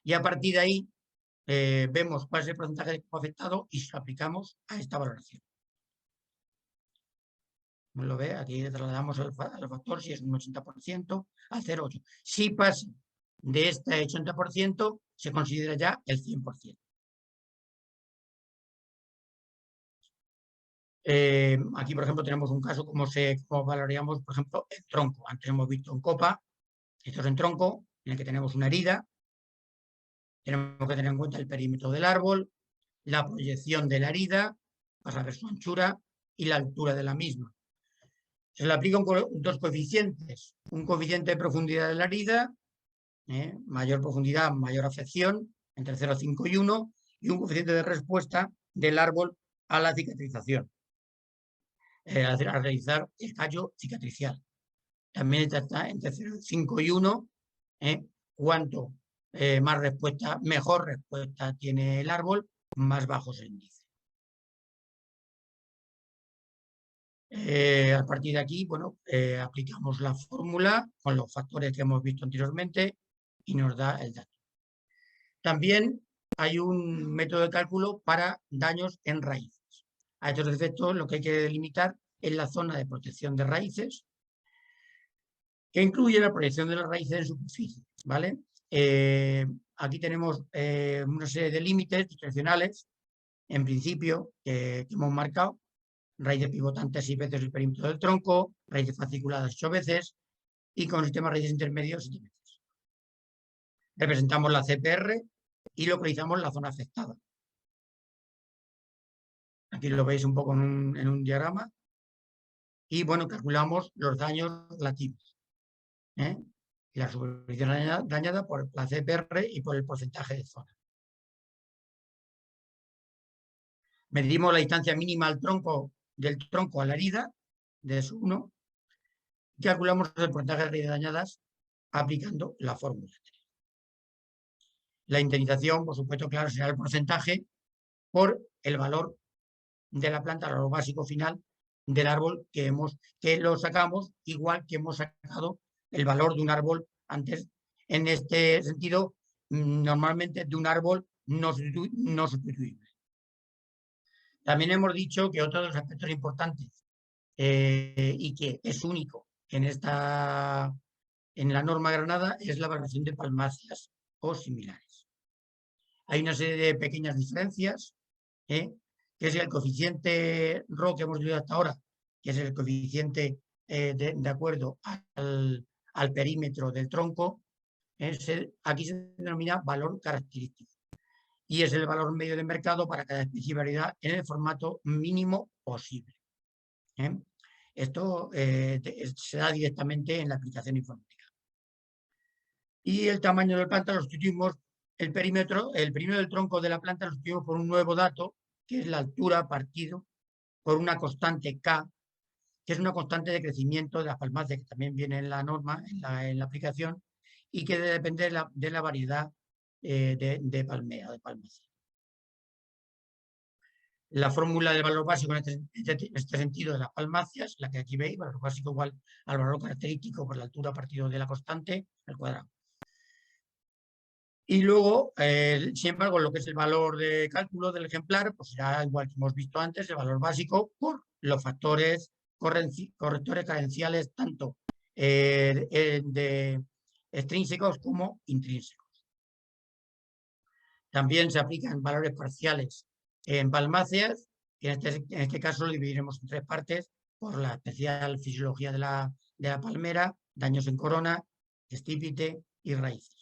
y a partir de ahí vemos cuál es el porcentaje de campo afectado y se lo aplicamos a esta valoración. Como lo ve, aquí trasladamos al factor, si es un 80%, al 0,8. Si pasa de este 80%, se considera ya el 100%. Aquí, por ejemplo, tenemos un caso como valoraríamos, por ejemplo, el tronco. Antes hemos visto en copa, esto es en tronco, en el que tenemos una herida. Tenemos que tener en cuenta el perímetro del árbol, la proyección de la herida, para saber su anchura y la altura de la misma. Se le aplican dos coeficientes: un coeficiente de profundidad de la herida, mayor profundidad, mayor afección, entre 0,5 y 1, y un coeficiente de respuesta del árbol a la cicatrización, a realizar el callo cicatricial. También está entre 0,5 y 1, cuanto más respuesta, mejor respuesta tiene el árbol, más bajo es el índice. A partir de aquí, bueno, aplicamos la fórmula con los factores que hemos visto anteriormente y nos da el dato. También hay un método de cálculo para daños en raíces. A estos efectos, lo que hay que delimitar es la zona de protección de raíces, que incluye la proyección de las raíces en superficie, ¿vale? Aquí tenemos una serie de límites discrecionales, en principio, que hemos marcado: raíces pivotantes 6 veces el perímetro del tronco, raíces fasciculadas 8 veces, y con sistemas raíces intermedios 7 veces. Representamos la CPR y localizamos la zona afectada. Aquí lo veis un poco en un diagrama. Y bueno, calculamos los daños relativos. Y la superficie dañada por la CPR y por el porcentaje de zona. Medimos la distancia mínima del tronco a la herida, de S1, y calculamos el porcentaje de heridas dañadas aplicando la fórmula. La indemnización, por supuesto, claro, será el porcentaje por el valor de la planta, el valor básico final del árbol que lo sacamos, igual que hemos sacado el valor de un árbol antes. En este sentido, normalmente de un árbol no sustituible. También hemos dicho que otro de los aspectos importantes y que es único en la norma Granada es la valoración de palmáceas o similares. Hay una serie de pequeñas diferencias, que es el coeficiente Rho que hemos visto hasta ahora, que es el coeficiente de acuerdo al perímetro del tronco. Aquí se denomina valor característico y es el valor medio de mercado para cada especie y variedad en el formato mínimo posible. Esto se da directamente en la aplicación informática. Y el tamaño de la planta lo sustituimos, el perímetro del tronco de la planta lo sustituimos por un nuevo dato, que es la altura partido por una constante K, que es una constante de crecimiento de las palmáceas, que también viene en la norma, en la aplicación, y que depende de la variedad de palmea, de palmácea. La fórmula del valor básico en este sentido de las palmáceas, la que aquí veis, valor básico igual al valor característico por la altura partido de la constante al cuadrado. Y luego, sin embargo, lo que es el valor de cálculo del ejemplar, pues será igual que hemos visto antes, el valor básico por los factores correctores carenciales, tanto de extrínsecos como intrínsecos. También se aplican valores parciales en palmáceas, y en este caso lo dividiremos en 3 partes, por la especial fisiología de la palmera, daños en corona, estípite y raíces.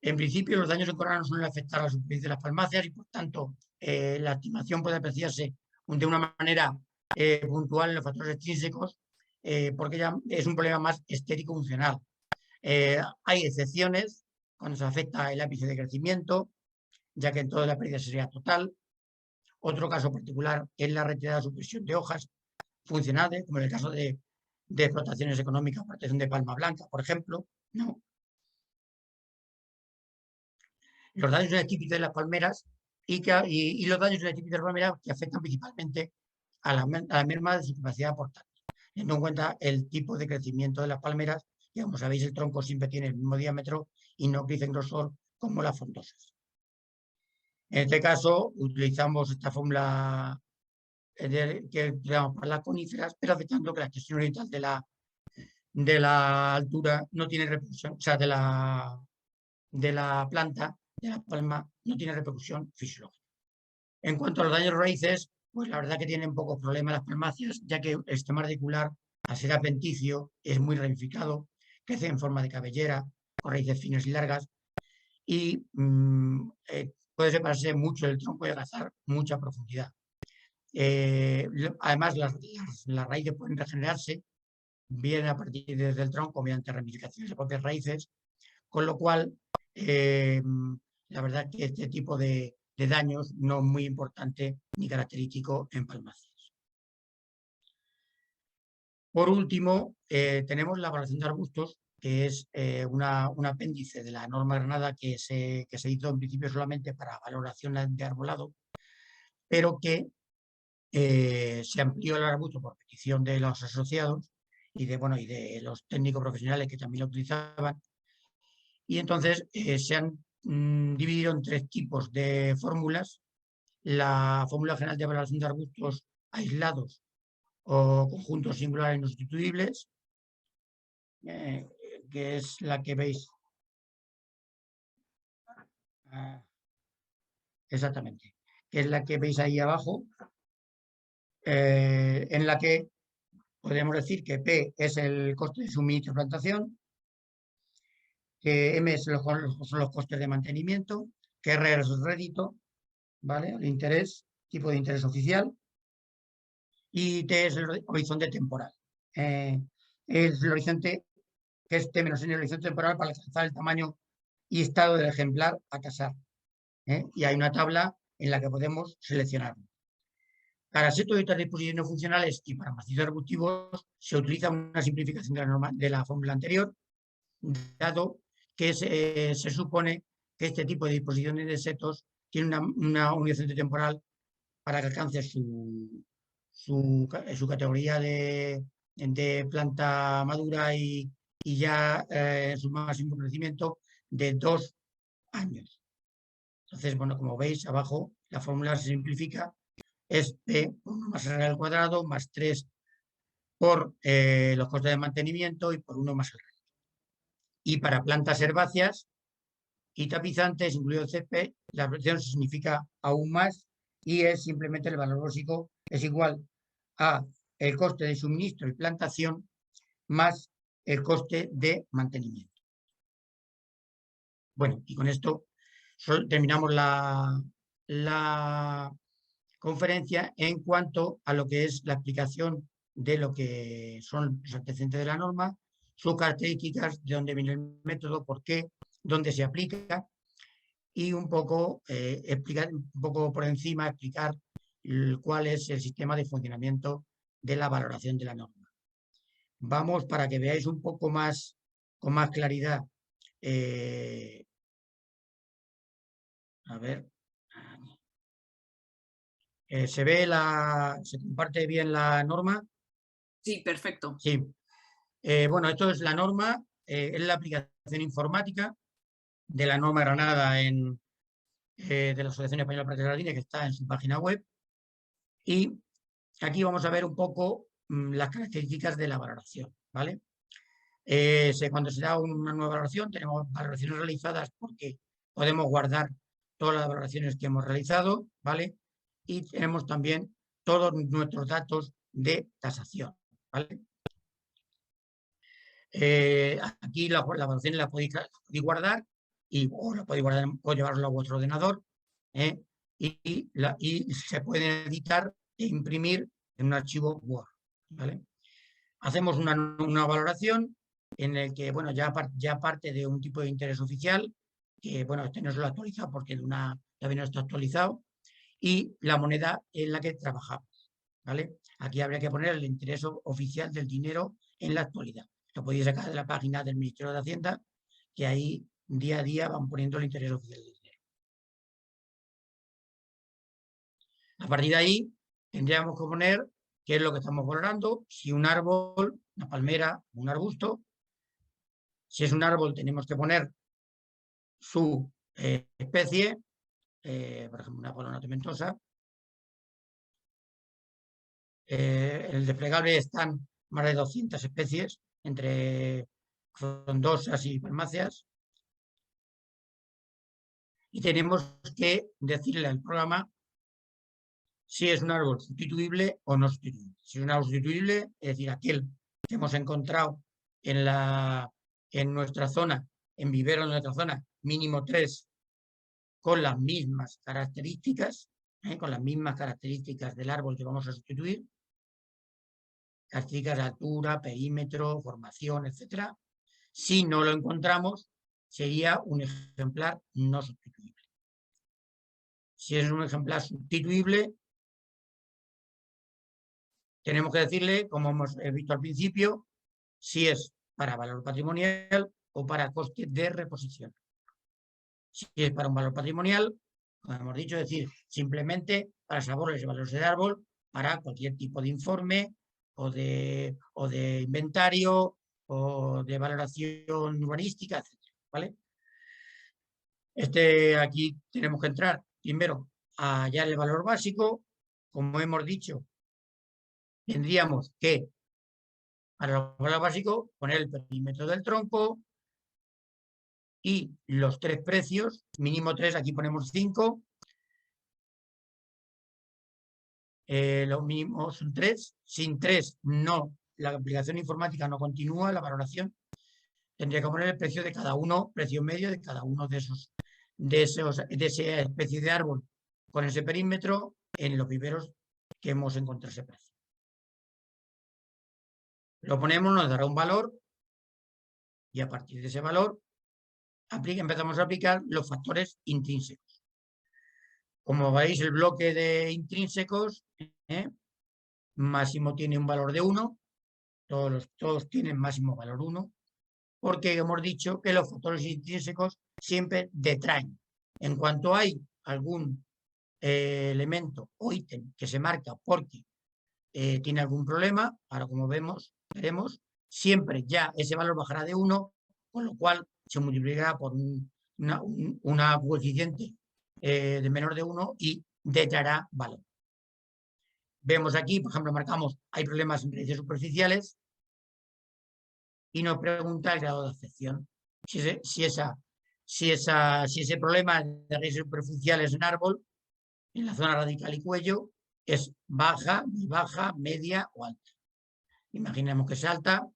En principio, los daños en corona no suelen afectar a la superficie de las palmáceas y, por tanto, la estimación puede apreciarse de una manera puntual en los factores extrínsecos, porque ya es un problema más estético-funcional. Hay excepciones cuando se afecta el ápice de crecimiento, ya que entonces la pérdida sería total. Otro caso particular es la retirada de supresión de hojas funcionales, como en el caso de explotaciones económicas, protección de palma blanca, por ejemplo, ¿no? Los daños en el estípite de las palmeras y los daños en el estípite de las palmeras que afectan principalmente a la merma de su capacidad portante, teniendo en cuenta el tipo de crecimiento de las palmeras, que como sabéis el tronco siempre tiene el mismo diámetro y no crece en grosor como las frondosas. En este caso utilizamos esta fórmula que utilizamos para las coníferas, pero afectando que la extensión oriental de la altura no tiene repercusión, o sea, de la planta, de la palma, no tiene repercusión fisiológica. En cuanto a los daños raíces, pues la verdad que tienen pocos problemas las palmáceas, ya que el sistema radicular, al ser adventicio, es muy ramificado, crece en forma de cabellera, con raíces finas y largas, y puede separarse mucho del tronco y alcanzar mucha profundidad. Además, las raíces pueden regenerarse bien a partir del tronco mediante ramificaciones de propias raíces, con lo cual la verdad que este tipo de daños no es muy importante ni característico en palmáceas. Por último, tenemos la valoración de arbustos, que es un apéndice de la norma Granada que se hizo en principio solamente para valoración de arbolado, pero que se amplió el arbusto por petición de los asociados y de los técnicos profesionales que también lo utilizaban. Y entonces se han dividido en 3 tipos de fórmulas. La fórmula general de valoración de arbustos aislados o conjuntos singulares no sustituibles, que es la que veis. Exactamente. Que es la que veis ahí abajo, en la que podemos decir que P es el coste de suministro de plantación, que M son los costes de mantenimiento, que R es el rédito, ¿vale? El interés, tipo de interés oficial, y T es el horizonte temporal. Es el horizonte, que es T menos N, el horizonte temporal para alcanzar el tamaño y estado del ejemplar a tasar. Y hay una tabla en la que podemos seleccionarlo. Para setos de estas disposiciones funcionales y para macizos arbustivos se utiliza una simplificación de la norma de la fórmula anterior, dado que se supone que este tipo de disposiciones de setos tiene una unión temporal para que alcance su categoría de planta madura y ya su máximo crecimiento de 2 años. Entonces, bueno, como veis abajo, la fórmula se simplifica, es P por 1 más R al cuadrado más 3 por los costes de mantenimiento y por 1 más el resto. Y para plantas herbáceas y tapizantes, incluido el césped, la absorción se significa aún más y es simplemente el valor básico es igual a el coste de suministro y plantación más el coste de mantenimiento. Bueno, y con esto terminamos la conferencia en cuanto a lo que es la explicación de lo que son los antecedentes de la norma, sus características, de dónde viene el método, por qué, dónde se aplica y un poco explicar un poco por encima, explicar cuál es el sistema de funcionamiento de la valoración de la norma. Vamos para que veáis un poco más, con más claridad. A ver. ¿Se comparte bien la norma? Sí, perfecto. Sí. Bueno, esto es la norma, es la aplicación informática de la norma Granada de la Asociación Española para la Línea, que está en su página web. Y aquí vamos a ver un poco las características de la valoración, ¿vale? Cuando se da una nueva valoración, tenemos valoraciones realizadas porque podemos guardar todas las valoraciones que hemos realizado, ¿vale? Y tenemos también todos nuestros datos de tasación, ¿vale? Aquí las valoraciones las podéis guardar o la podéis guardar o llevarlo a vuestro ordenador y se pueden editar e imprimir en un archivo Word, ¿vale? Hacemos una valoración en el que, bueno, ya parte de un tipo de interés oficial, que, bueno, este no se lo ha actualizado porque todavía no está actualizado, y la moneda en la que trabajamos, ¿vale? Aquí habría que poner el interés oficial del dinero en la actualidad. Lo podéis sacar de la página del Ministerio de Hacienda, que ahí día a día van poniendo el interés oficial del dinero. A partir de ahí tendríamos que poner qué es lo que estamos valorando, si un árbol, una palmera, un arbusto. Si es un árbol tenemos que poner su especie, por ejemplo una polona tomentosa. En el desplegable están más de 200 especies, entre frondosas y palmáceas. Y tenemos que decirle al programa si es un árbol sustituible o no sustituible. Si es un árbol sustituible, es decir, aquel que hemos encontrado en nuestra zona, en vivero en nuestra zona, mínimo 3, con las mismas características, del árbol que vamos a sustituir, características de altura, perímetro, formación, etc. Si no lo encontramos, sería un ejemplar no sustituible. Si es un ejemplar sustituible, tenemos que decirle, como hemos visto al principio, si es para valor patrimonial o para coste de reposición. Si es para un valor patrimonial, como hemos dicho, es decir, simplemente para sabores y valores de árbol, para cualquier tipo de informe o de inventario o de valoración urbanística, etc. ¿Vale? Aquí tenemos que entrar primero a hallar el valor básico. Como hemos dicho, tendríamos que, para el valor básico, poner el perímetro del tronco y los 3 precios, mínimo 3, aquí ponemos 5. Los mínimos son 3. Sin 3, no, la aplicación informática no continúa, la valoración. Tendría que poner el precio de cada uno, precio medio de cada uno de esa especie de árbol con ese perímetro en los viveros que hemos encontrado ese precio. Lo ponemos, nos dará un valor y a partir de ese valor empezamos a aplicar los factores intrínsecos. Como veis, el bloque de intrínsecos máximo tiene un valor de 1. Todos tienen máximo valor 1, porque hemos dicho que los factores intrínsecos siempre detraen. En cuanto hay algún elemento o ítem que se marca porque tiene algún problema, ahora como veremos, siempre ya ese valor bajará de 1, con lo cual se multiplicará por una coeficiente de menor de 1 y detraerá valor. Vemos aquí, por ejemplo, marcamos, hay problemas en raíces superficiales y nos pregunta el grado de afección. Si ese problema de raíces superficiales en árbol, en la zona radical y cuello, es baja, muy baja, media o alta. Imaginemos que es alta.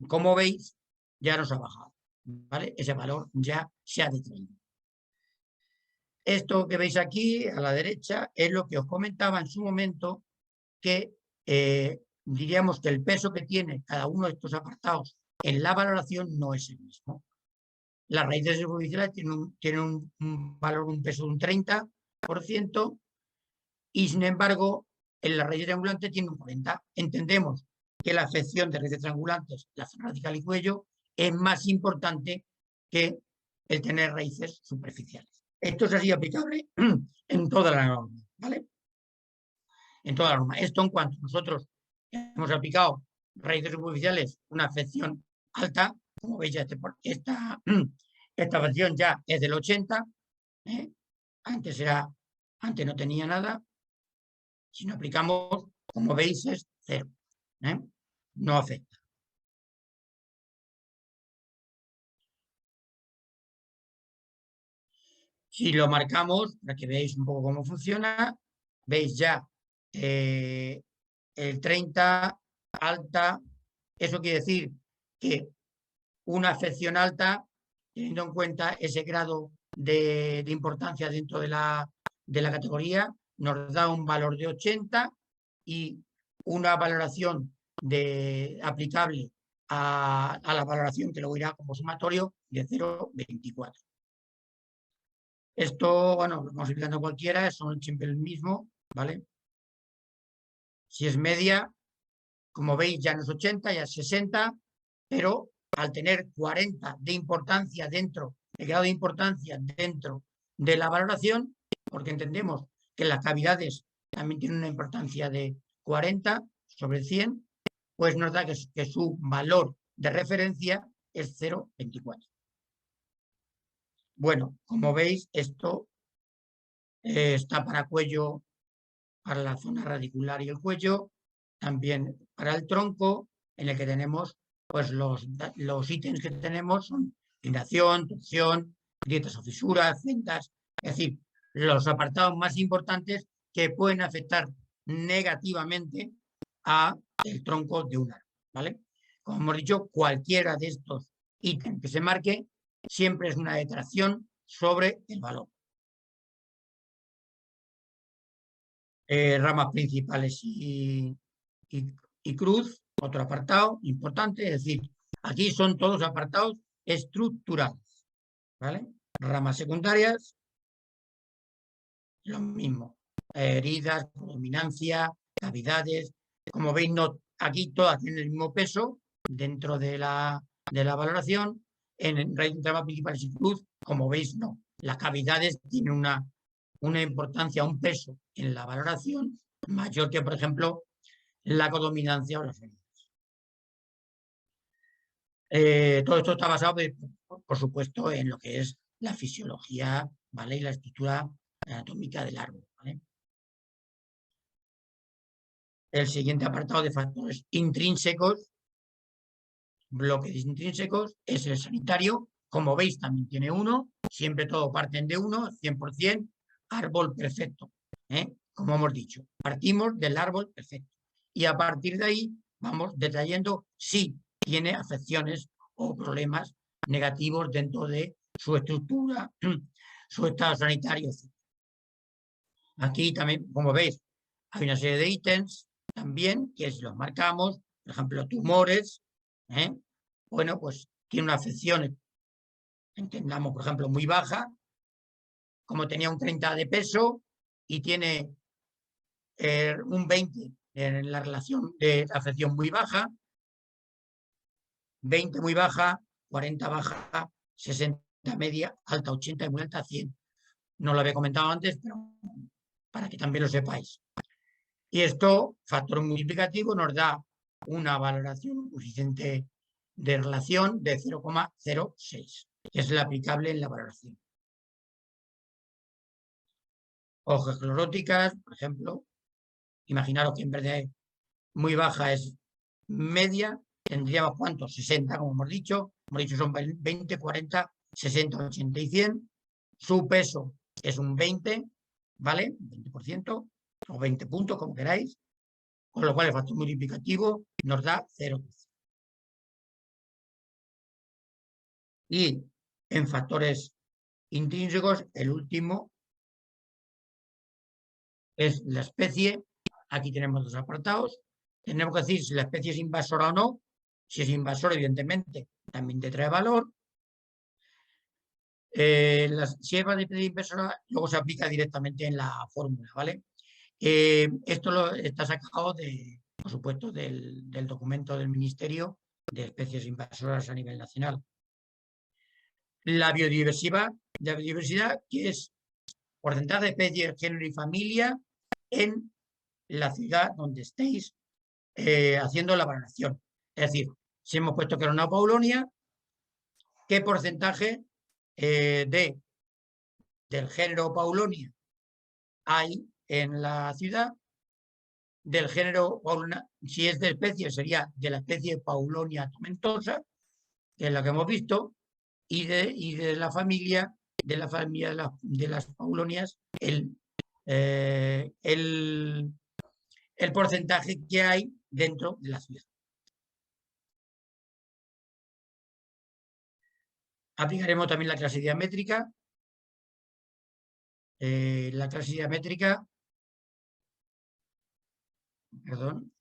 Como veis, ya nos ha bajado, ¿vale? Ese valor ya se ha detraído. Esto que veis aquí a la derecha es lo que os comentaba en su momento, que diríamos que el peso que tiene cada uno de estos apartados en la valoración no es el mismo. Las raíces superficiales tienen un valor, un peso de un 30%, y sin embargo, en la raíz triangulante tiene un 40%. Entendemos que la afección de raíces triangulantes, la zona radical y cuello, es más importante que el tener raíces superficiales. Esto es así aplicable en toda la norma, ¿vale? En toda la norma. Esto en cuanto nosotros hemos aplicado raíces superficiales, una afección alta, como veis, esta afección ya es del 80, antes no tenía nada. Si no aplicamos, como veis, es 0, no afecta. Si lo marcamos, para que veáis un poco cómo funciona, veis ya el 30 alta. Eso quiere decir que una afección alta, teniendo en cuenta ese grado de importancia dentro de la categoría, nos da un valor de 80 y una valoración aplicable a la valoración que luego irá como sumatorio de 0,24. Esto, bueno, lo vamos aplicando cualquiera, son siempre el mismo, ¿vale? Si es media, como veis, ya no es 80, ya es 60, pero al tener 40 de importancia dentro, el grado de importancia dentro de la valoración, porque entendemos que las cavidades también tienen una importancia de 40 sobre 100, pues nos da que su valor de referencia es 0,24. Bueno, como veis, esto está para cuello, para la zona radicular y el cuello, también para el tronco, en el que tenemos, pues los ítems que tenemos son inclinación, torsión, grietas o fisuras, cintas, es decir, los apartados más importantes que pueden afectar negativamente a el tronco de un árbol, ¿vale? Como hemos dicho, cualquiera de estos ítems que se marque siempre es una detracción sobre el valor. Ramas principales y cruz, otro apartado importante, es decir, aquí son todos apartados estructurales, ¿vale? Ramas secundarias, lo mismo, heridas, dominancia, cavidades, como veis, aquí todas tienen el mismo peso dentro de la valoración. En ramas principales y cruz, como veis, no. Las cavidades tienen una importancia, un peso en la valoración mayor que, por ejemplo, la codominancia o las heridas. Todo esto está basado, por supuesto, en lo que es la fisiología, ¿vale? Y la estructura anatómica del árbol, ¿vale? El siguiente apartado de factores intrínsecos, bloques intrínsecos, es el sanitario. Como veis, también tiene uno, siempre todo parten de uno, 100%, árbol perfecto, como hemos dicho, partimos del árbol perfecto. Y a partir de ahí vamos detallando si tiene afecciones o problemas negativos dentro de su estructura, su estado sanitario. Aquí también, como veis, hay una serie de ítems también que si los marcamos, por ejemplo, tumores, bueno, pues tiene una afección, entendamos, por ejemplo, muy baja, como tenía un 30 de peso, y tiene un 20 en la relación de afección muy baja, 20 muy baja, 40 baja, 60 media, alta 80 y muy alta 100. No lo había comentado antes, pero para que también lo sepáis. Y esto, factor multiplicativo, nos da una valoración, un coeficiente de relación de 0,06, que es el aplicable en la valoración. Hojas cloróticas, por ejemplo, imaginaros que en vez de muy baja es media, tendríamos ¿cuántos? 60, como hemos dicho son 20, 40, 60, 80 y 100. Su peso es un 20, ¿vale? 20% o 20 puntos, como queráis, con lo cual el factor multiplicativo nos da 0. Y en factores intrínsecos, el último es la especie. Aquí tenemos dos apartados. Tenemos que decir si la especie es invasora o no. Si es invasora, evidentemente, también te trae valor. Si es de especie invasora, luego se aplica directamente en la fórmula, ¿vale? Esto está sacado, por supuesto, del documento del Ministerio de Especies Invasoras a nivel nacional. La biodiversidad, que es porcentaje de especies, género y familia en la ciudad donde estéis haciendo la valoración. Es decir, si hemos puesto que era una paulonia, ¿qué porcentaje del género paulonia hay en la ciudad? Del género paulonia, si es de especie, sería de la especie Paulonia tomentosa, que es la que hemos visto, y de la familia de las paulonias, el porcentaje que hay dentro de la ciudad. Aplicaremos también la clase diamétrica. La clase diamétrica, perdón,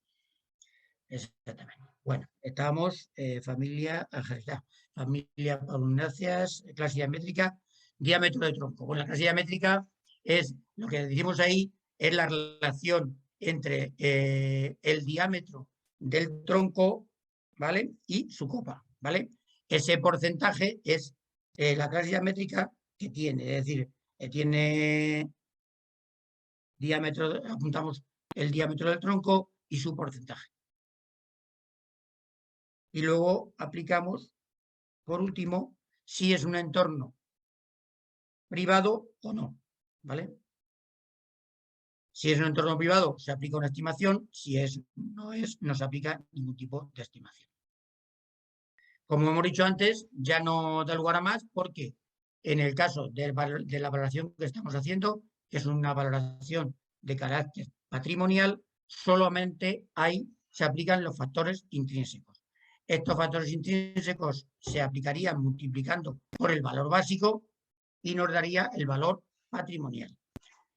exactamente. Bueno, estamos familia pauloniáceas, clase diamétrica, diámetro de tronco. Bueno, la clase diamétrica es lo que decimos ahí, es la relación entre el diámetro del tronco, ¿vale? Y su copa, ¿vale? Ese porcentaje es la clase diamétrica que tiene, es decir, tiene diámetro, apuntamos el diámetro del tronco y su porcentaje. Y luego aplicamos, por último, si es un entorno privado o no, ¿vale? Si es un entorno privado, se aplica una estimación. Si no se aplica ningún tipo de estimación. Como hemos dicho antes, ya no da lugar a más porque en el caso de la valoración que estamos haciendo, que es una valoración de carácter patrimonial, solamente se aplican los factores intrínsecos. Estos factores intrínsecos se aplicarían multiplicando por el valor básico y nos daría el valor patrimonial.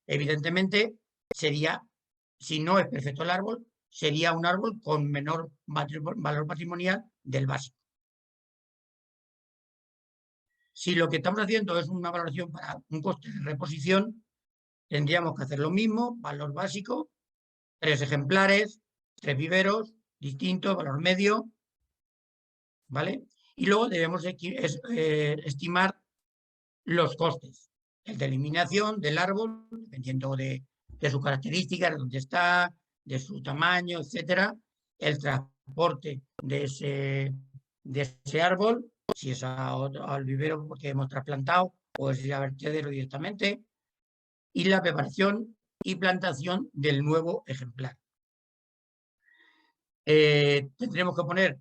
Evidentemente, si no es perfecto el árbol, sería un árbol con menor valor patrimonial del básico. Si lo que estamos haciendo es una valoración para un coste de reposición, tendríamos que hacer lo mismo, valor básico, 3 ejemplares, 3 viveros, distintos, valor medio, ¿vale? Y luego debemos estimar los costes, el de eliminación del árbol, dependiendo de sus características, de dónde está, de su tamaño, etcétera, el transporte de ese árbol, si es al vivero porque hemos trasplantado o es a vertedero directamente, y la preparación y plantación del nuevo ejemplar. Tendremos que poner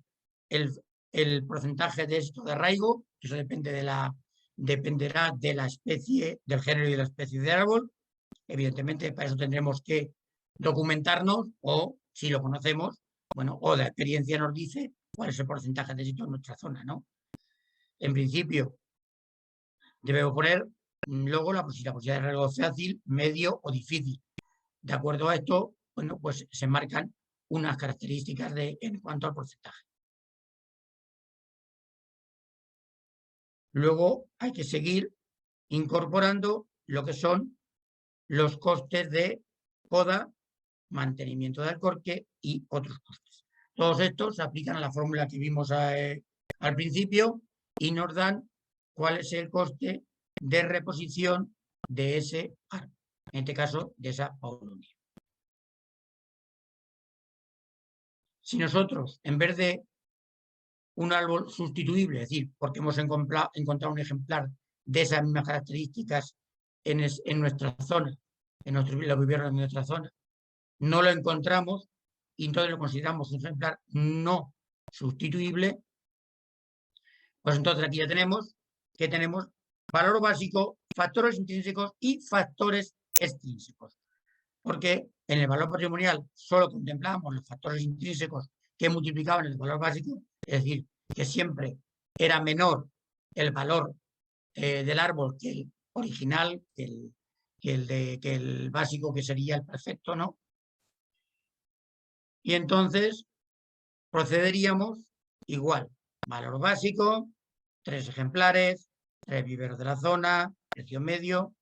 el porcentaje de éxito de arraigo, eso dependerá de la especie, del género y de la especie de árbol. Evidentemente, para eso tendremos que documentarnos o, si lo conocemos, bueno, o la experiencia nos dice cuál es el porcentaje de éxito en nuestra zona, ¿no? En principio, debemos poner luego la posibilidad de arraigo fácil, medio o difícil. De acuerdo a esto, bueno, pues se marcan unas características en cuanto al porcentaje. Luego hay que seguir incorporando lo que son los costes de poda, mantenimiento del corque y otros costes. Todos estos se aplican a la fórmula que vimos al principio y nos dan cuál es el coste de reposición de ese árbol, en este caso de esa paulonía. Si nosotros, en vez de un árbol sustituible, es decir, porque hemos encontrado un ejemplar de esas mismas características en nuestra zona, en los viveros de nuestra zona, no lo encontramos y entonces lo consideramos un ejemplar no sustituible, pues entonces aquí ya tenemos que tenemos valor básico, factores intrínsecos y factores extrínsecos. Porque en el valor patrimonial solo contemplamos los factores intrínsecos que multiplicaban el valor básico, es decir, que siempre era menor el valor del árbol que el original, que el básico, que sería el perfecto, ¿no? Y entonces procederíamos igual, valor básico, 3 ejemplares, 3 viveros de la zona, precio medio.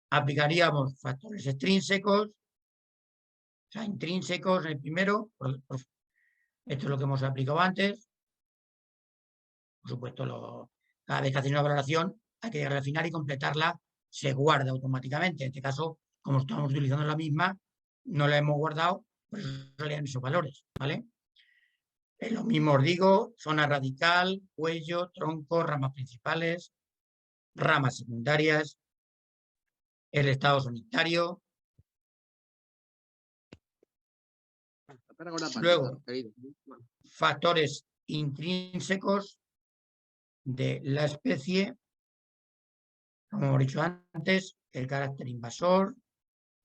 Aplicaríamos factores extrínsecos, o sea, intrínsecos en el primero. Esto es lo que hemos aplicado antes. Por supuesto, cada vez que hacéis una valoración hay que llegar al final y completarla, se guarda automáticamente. En este caso, como estamos utilizando la misma, no la hemos guardado, pues salían esos valores, ¿vale? Lo mismo os digo, zona radical, cuello, tronco, ramas principales, ramas secundarias, el estado sanitario. Luego, factores intrínsecos de la especie, como hemos dicho antes, el carácter invasor,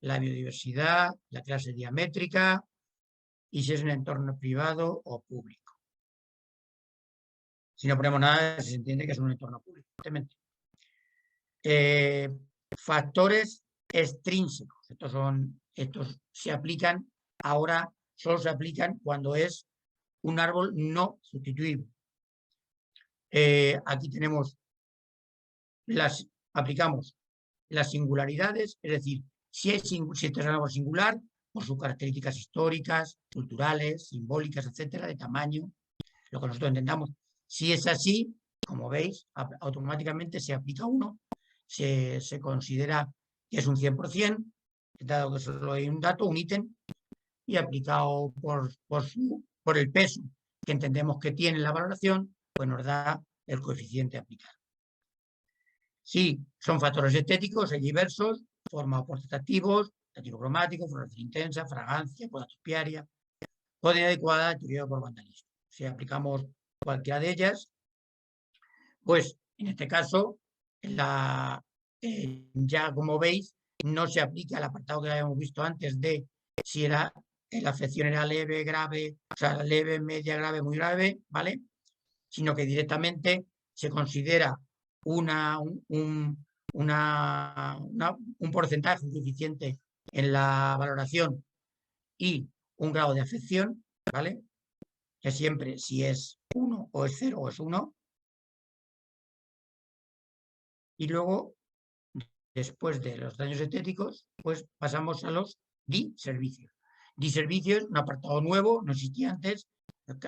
la biodiversidad, la clase diamétrica y si es un entorno privado o público. Si no ponemos nada, se entiende que es un entorno público. Factores extrínsecos. Estos se aplican ahora, solo se aplican cuando es un árbol no sustituible. Aquí tenemos aplicamos las singularidades, es decir, si este es un árbol singular, por sus características históricas, culturales, simbólicas, etcétera, de tamaño, lo que nosotros entendamos. Si es así, como veis, automáticamente se aplica uno, se considera que es un 100%, dado que solo hay un dato, un ítem, y aplicado por el peso que entendemos que tiene la valoración, pues nos da el coeficiente aplicado. Sí, son factores estéticos, hay diversos, forma o atractivos, atractivo cromático, floración intensa, fragancia, poda topiaria, poda adecuada, deterioro por vandalismo. Si aplicamos cualquiera de ellas, pues en este caso, ya como veis, no se aplica el apartado que habíamos visto antes de si la afección era leve, grave, o sea, leve, media, grave, muy grave, ¿vale? Sino que directamente se considera un porcentaje suficiente en la valoración y un grado de afección, ¿vale? Que siempre si es 1 o es 0 o es 1. Y luego, después de los daños estéticos, pues pasamos a los diservicios. Diservicios, un apartado nuevo, no existía antes,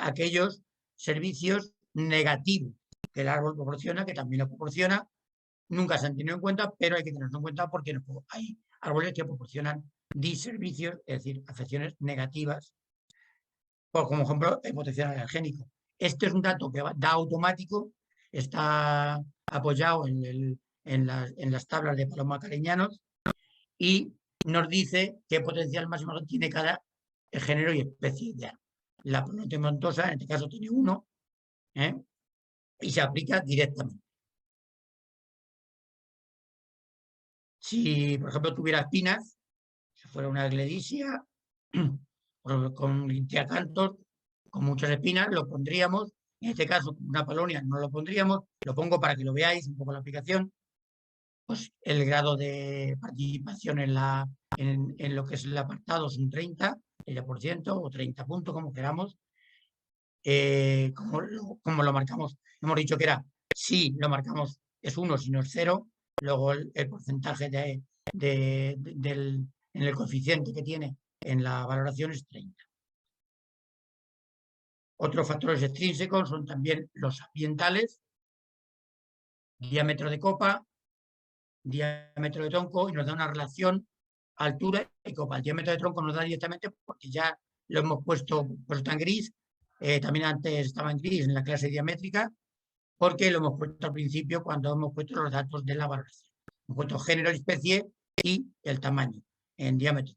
aquellos servicios negativos que el árbol proporciona, que también lo proporciona, nunca se han tenido en cuenta, pero hay que tenerlo en cuenta porque hay árboles que proporcionan diservicios, es decir, afecciones negativas, como ejemplo el potencial alergénico. Este es un dato que da automático, está apoyado en las tablas de Paloma Cariñanos y nos dice qué potencial máximo tiene cada género y especie de árbol. La pronotemontosa, en este caso, tiene 1, y se aplica directamente. Si, por ejemplo, tuviera espinas, si fuera una gledisia con lintiacantos, con muchas espinas, lo pondríamos. En este caso, una palonia no lo pondríamos. Lo pongo para que lo veáis un poco la aplicación. Pues el grado de participación en lo que es el apartado es un 30% o 30 puntos, como queramos. ¿Cómo lo marcamos? Hemos dicho que era, si lo marcamos es 1, si no es 0, luego el porcentaje en el coeficiente que tiene en la valoración es 30. Otros factores extrínsecos son también los ambientales, diámetro de copa, diámetro de tronco, y nos da una relación altura y copa. El diámetro de tronco nos da directamente porque ya lo hemos puesto en gris. También antes estaba en gris en la clase diamétrica, porque lo hemos puesto al principio cuando hemos puesto los datos de la valoración. Hemos puesto género, especie y el tamaño en diámetro.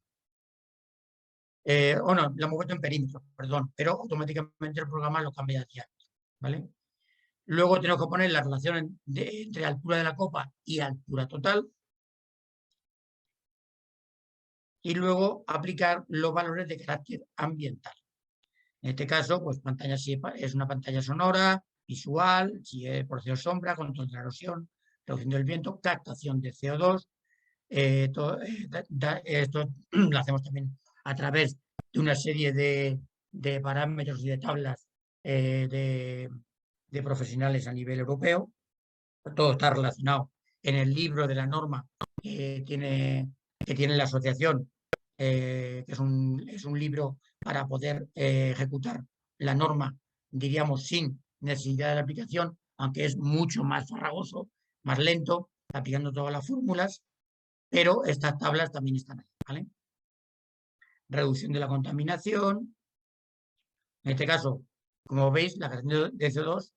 O no, lo hemos puesto en perímetro, perdón, pero automáticamente el programa lo cambia de diámetro, ¿vale? Luego tenemos que poner la relación entre altura de la copa y altura total. Y luego aplicar los valores de carácter ambiental. En este caso, pues pantalla si es una pantalla sonora, visual, si es por sombra, control de la erosión, reducción del viento, captación de CO2. Esto lo hacemos también a través de una serie de parámetros y de tablas de profesionales a nivel europeo. Todo está relacionado en el libro de la norma que tiene la asociación, que es un libro para poder ejecutar la norma, diríamos, sin necesidad de la aplicación, aunque es mucho más farragoso, más lento, aplicando todas las fórmulas, pero estas tablas también están ahí, ¿vale? Reducción de la contaminación. En este caso, como veis, la captación de CO2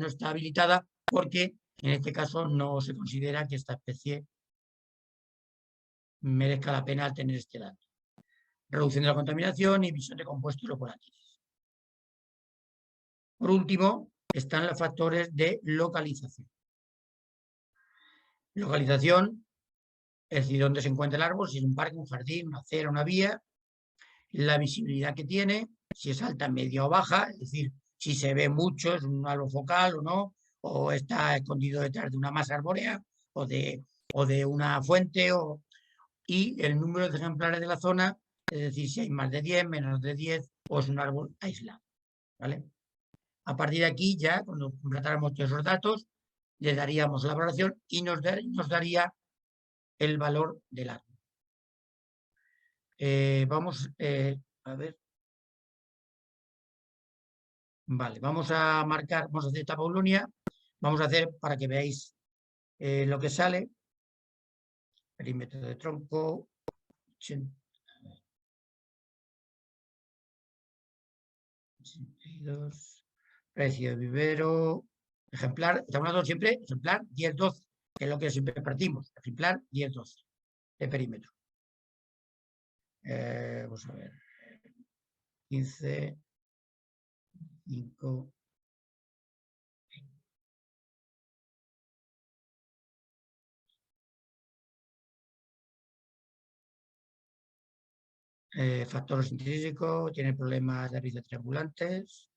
no está habilitada porque en este caso no se considera que esta especie merezca la pena tener este dato. Reducción de la contaminación y emisión de compuestos volátiles. Por último, están los factores de localización. Localización, es decir, dónde se encuentra el árbol, si es un parque, un jardín, una acera, una vía, la visibilidad que tiene, si es alta, media o baja, es decir, si se ve mucho, es un árbol focal o no, o está escondido detrás de una masa arbórea o de una fuente, y el número de ejemplares de la zona, es decir, si hay más de 10, menos de 10, o es un árbol aislado, ¿vale? A partir de aquí, ya cuando completáramos todos esos datos, le daríamos la valoración y nos daría el valor del árbol. Vamos a ver. Vale, vamos a marcar, vamos a hacer esta Paulunia. Vamos a hacer para que veáis lo que sale. Perímetro de tronco. 82. Precio de vivero. Ejemplar, estamos hablando siempre, ejemplar 10-12, que es lo que siempre partimos. Ejemplar 10-12 de perímetro. Vamos a ver. 15. 5. Factores intrínsecos, tiene problemas de raíces triangulantes.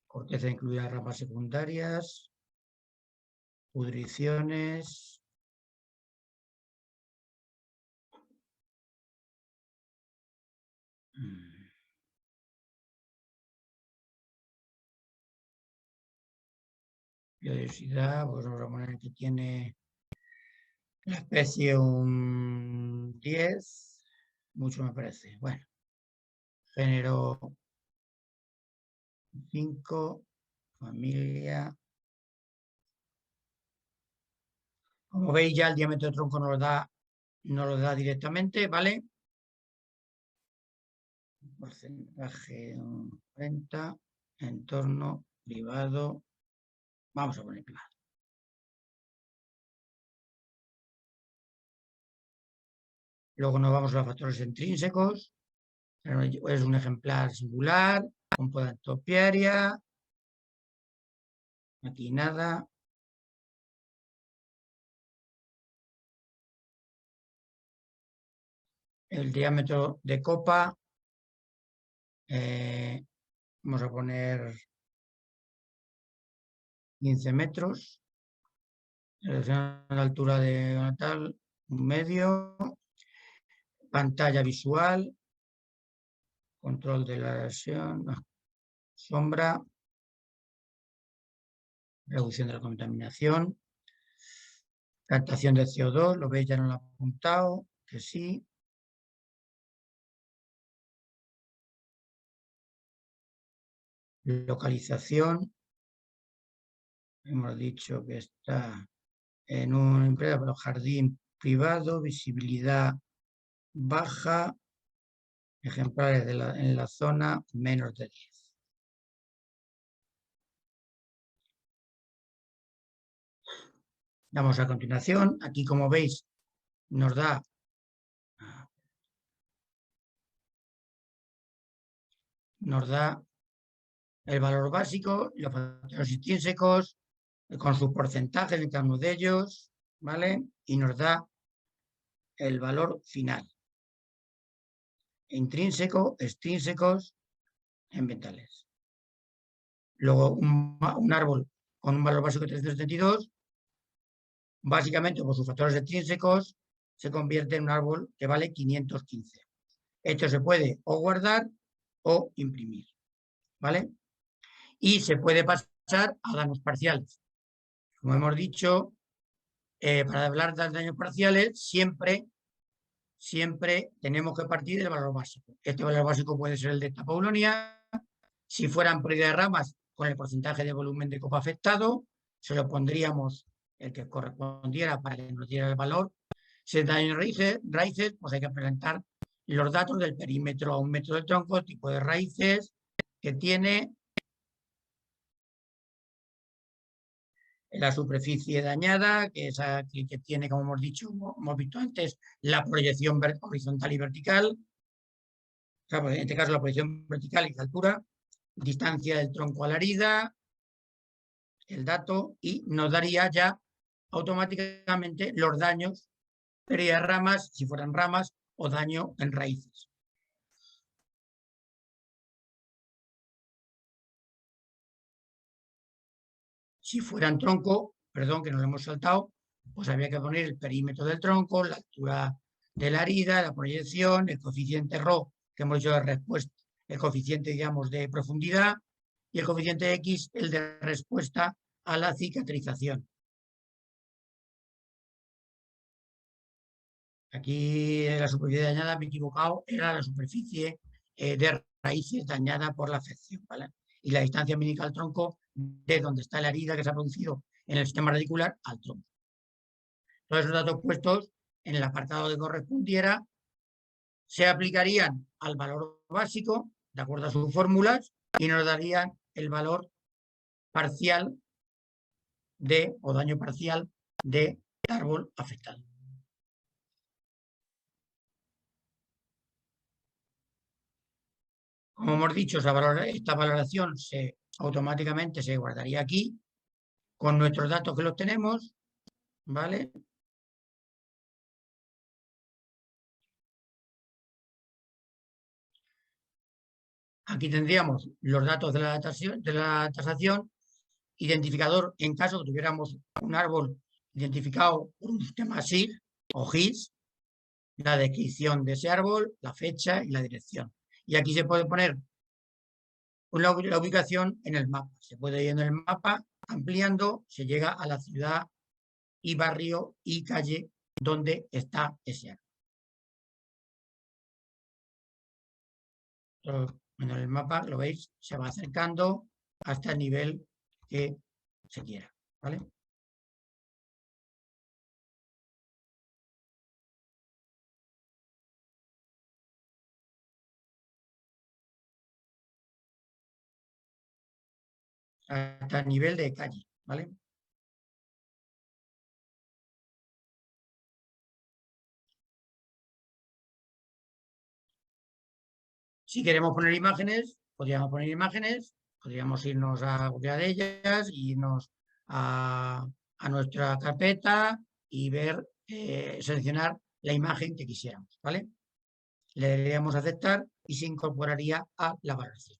Corteza incluida ramas secundarias. Pudriciones. Biodiversidad, pues vamos a poner que tiene la especie un 10, mucho me parece. Bueno, género 5, familia. Como veis ya el diámetro de tronco no lo da directamente, ¿vale? Porcentaje 40, entorno privado. Vamos a poner claro. Luego nos vamos a los factores intrínsecos. Es un ejemplar singular, con poda topiaria. Aquí nada. El diámetro de copa. Vamos a poner 15 metros. La altura de tal, un medio. Pantalla visual. Control de la erosión. Sombra. reducción de la contaminación, captación de CO2, lo veis, ya no lo he apuntado, que sí. Localización, hemos dicho que está en una empresa, pero jardín privado, visibilidad baja, ejemplares en la zona menos de 10. Damos a continuación, aquí como veis nos da el valor básico, los factores intrínsecos, con sus porcentajes en cada uno de ellos, ¿vale? Y nos da el valor final. Intrínseco, extrínsecos, ambientales. Luego un árbol con un valor básico de 372, básicamente por sus factores extrínsecos, se convierte en un árbol que vale 515. Esto se puede o guardar o imprimir, ¿vale? Y se puede pasar a daños parciales. Como hemos dicho, para hablar de daños parciales, siempre tenemos que partir del valor básico. Este valor básico puede ser el de esta paulonia. Si fueran pérdida de ramas con el porcentaje de volumen de copa afectado, se lo pondríamos el que correspondiera para que nos diera el valor. Si es daño raíces, pues hay que presentar los datos del perímetro a 1 metro del tronco, tipo de raíces que tiene, la superficie dañada, que es aquí que tiene, como hemos dicho, hemos visto antes, la proyección horizontal y vertical. O sea, en este caso la proyección vertical y la altura, distancia del tronco a la herida, el dato, y nos daría ya automáticamente los daños, pérdida de ramas, si fueran ramas, o daño en raíces. Si fueran tronco, perdón que nos lo hemos saltado, pues había que poner el perímetro del tronco, la altura de la herida, la proyección, el coeficiente ρ, que hemos dicho de respuesta, el coeficiente, digamos, de profundidad, y el coeficiente X, el de respuesta a la cicatrización. Aquí la superficie dañada, me he equivocado, era la superficie de raíces dañada por la afección, ¿vale? Y la distancia mínima al tronco de donde está la herida que se ha producido en el sistema radicular al tronco. Todos esos datos puestos en el apartado que correspondiera se aplicarían al valor básico, de acuerdo a sus fórmulas, y nos darían el valor parcial o daño parcial de árbol afectado. Como hemos dicho, esta valoración automáticamente se guardaría aquí, con nuestros datos que los tenemos, ¿vale? Aquí tendríamos los datos de la tasación, identificador en caso que tuviéramos un árbol identificado por un sistema SIG o GIS, la descripción de ese árbol, la fecha y la dirección. Y aquí se puede poner la ubicación en el mapa. Se puede ir en el mapa ampliando, se llega a la ciudad y barrio y calle donde está ese árbol. En el mapa, lo veis, se va acercando hasta el nivel que se quiera, ¿vale? Hasta el nivel de calle, ¿vale? Si queremos poner imágenes, podríamos irnos a cualquiera de ellas, irnos a nuestra carpeta y ver, seleccionar la imagen que quisiéramos, ¿vale? Le daríamos a aceptar y se incorporaría a la valoración.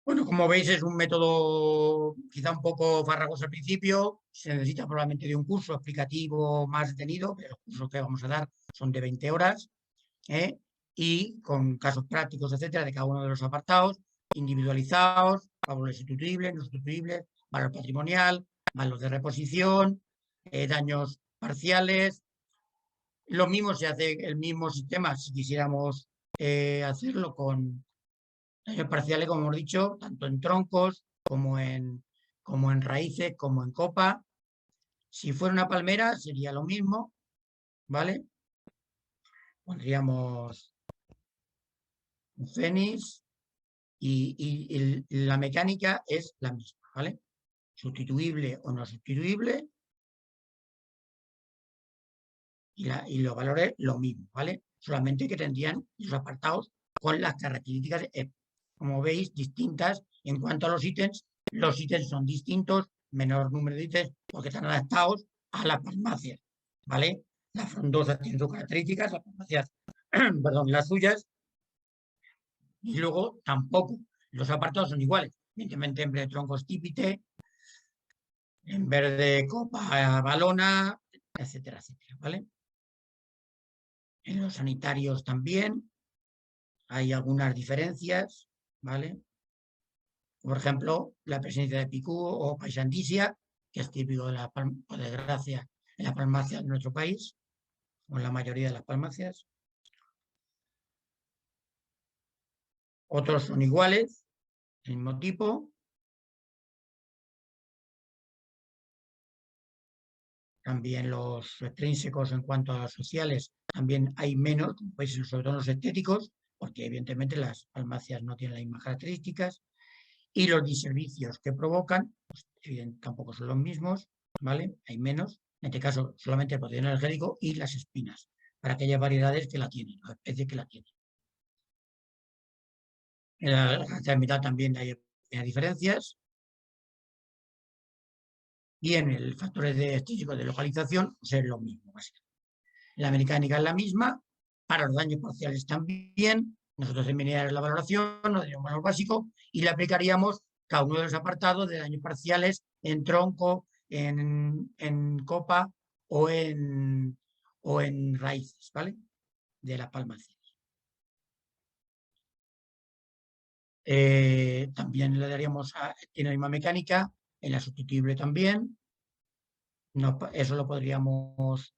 Bueno, como veis es un método quizá un poco farragoso al principio, se necesita probablemente de un curso explicativo más detenido, pero los cursos que vamos a dar son de 20 horas, y con casos prácticos, etcétera, de cada uno de los apartados, individualizados, valores sustituibles, no sustituibles, valor patrimonial, valor de reposición, daños parciales. Lo mismo se hace el mismo sistema si quisiéramos hacerlo con daños parciales, como hemos dicho, tanto en troncos como en raíces, como en copa. Si fuera una palmera sería lo mismo, ¿vale? Pondríamos un fénix y la mecánica es la misma, ¿vale? Sustituible o no sustituible. Y los valores lo mismo, ¿vale? Solamente que tendrían los apartados con las características, como veis, distintas en cuanto a los ítems. Los ítems son distintos, menor número de ítems, porque están adaptados a las farmacias, ¿vale? Las frondosas tienen sus características, las farmacias, perdón, las suyas. Y luego tampoco los apartados son iguales. Evidentemente, en vez de troncos típite, en vez de copa balona, etcétera, etcétera, ¿vale? En los sanitarios también hay algunas diferencias, ¿vale? Por ejemplo, la presencia de picú o paisandisia, que es típico de por desgracia, en las farmacias de nuestro país, o en la mayoría de las farmacias. Otros son iguales, del mismo tipo. También los extrínsecos en cuanto a los sociales, también hay menos, pues, sobre todo los estéticos, porque evidentemente las farmacias no tienen las mismas características. Y los diservicios que provocan, pues, tampoco son los mismos, ¿vale? Hay menos. En este caso, solamente el potencial energético y las espinas, para aquellas variedades que la tienen, las especies que la tienen. En la enfermedad también hay diferencias. Y en el factores de estéticos de localización, pues es lo mismo, básicamente. La mecánica es la misma, para los daños parciales también. Nosotros terminaríamos la valoración, nos daríamos un valor básico y le aplicaríamos cada uno de los apartados de daños parciales en tronco, en copa o en raíces, ¿vale? De la palmacia. También le daríamos, tiene la misma mecánica, en la sustituible también. Eso lo podríamos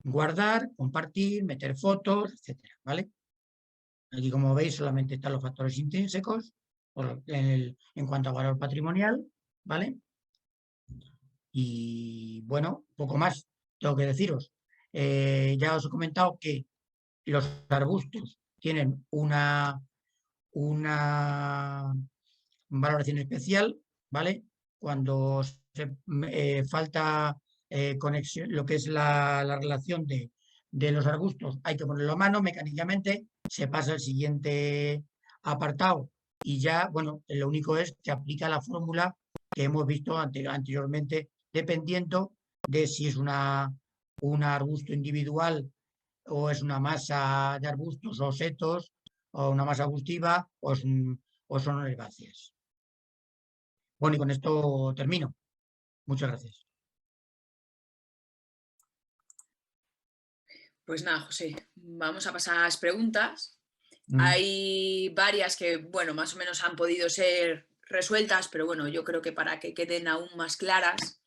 guardar, compartir, meter fotos, etcétera, ¿vale? Aquí, como veis, solamente están los factores intrínsecos en cuanto a valor patrimonial, ¿vale? Y bueno, poco más tengo que deciros. Ya os he comentado que los arbustos tienen una valoración especial, ¿vale? Cuando falta conexión, lo que es la relación de los arbustos, hay que ponerlo a mano mecánicamente, se pasa al siguiente apartado y ya, bueno, lo único es que aplica la fórmula que hemos visto anteriormente, dependiendo de si es un arbusto individual o es una masa de arbustos o setos o una masa arbustiva o son herbáceas. Bueno, y con esto termino. Muchas gracias. Pues nada, José, vamos a pasar a las preguntas. Hay varias que, bueno, más o menos han podido ser resueltas, pero bueno, yo creo que para que queden aún más claras,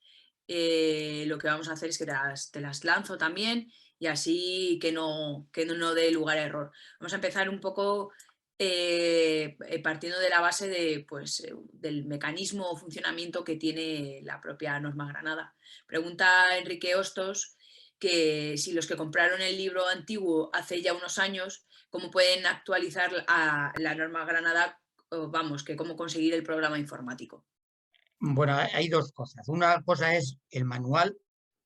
lo que vamos a hacer es que te las lanzo también y así que no dé lugar a error. Vamos a empezar un poco partiendo de la base del mecanismo o funcionamiento que tiene la propia norma Granada. Pregunta Enrique Hostos que si los que compraron el libro antiguo hace ya unos años, ¿cómo pueden actualizar a la norma Granada? Vamos, que cómo conseguir el programa informático. Bueno, hay dos cosas. Una cosa es el manual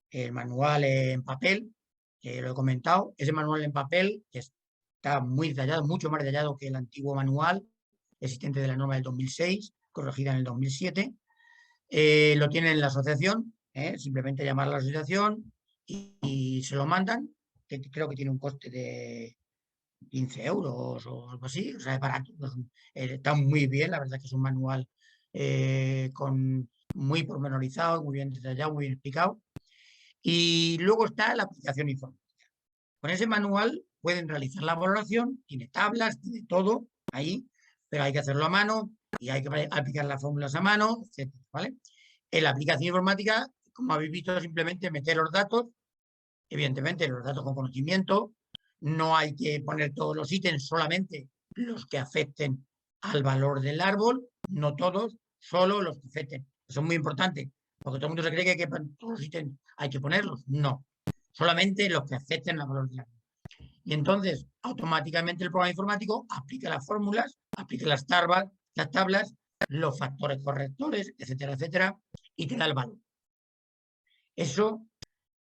en papel, que lo he comentado. Ese manual en papel está muy detallado, mucho más detallado que el antiguo manual existente de la norma del 2006, corregida en el 2007. Lo tienen en la asociación, simplemente llamar a la asociación y se lo mandan, que creo que tiene un coste de 15 euros o algo así, o sea, es barato. Está muy bien, la verdad que es un manual muy pormenorizado, muy bien detallado, muy bien explicado. Y luego está la aplicación informática. Con ese manual pueden realizar la valoración, tiene tablas, tiene todo ahí, pero hay que hacerlo a mano y hay que aplicar las fórmulas a mano, etcétera, ¿vale? En la aplicación informática, como habéis visto, simplemente meter los datos, evidentemente los datos con conocimiento, no hay que poner todos los ítems, solamente los que afecten al valor del árbol, no todos, solo los que afecten. Eso es muy importante, porque todo el mundo se cree que todos los ítems hay que ponerlos. No, solamente los que afecten al valor del árbol. Y entonces, automáticamente el programa informático aplica las fórmulas, aplica las tablas, los factores correctores, etcétera, etcétera, y te da el valor. Eso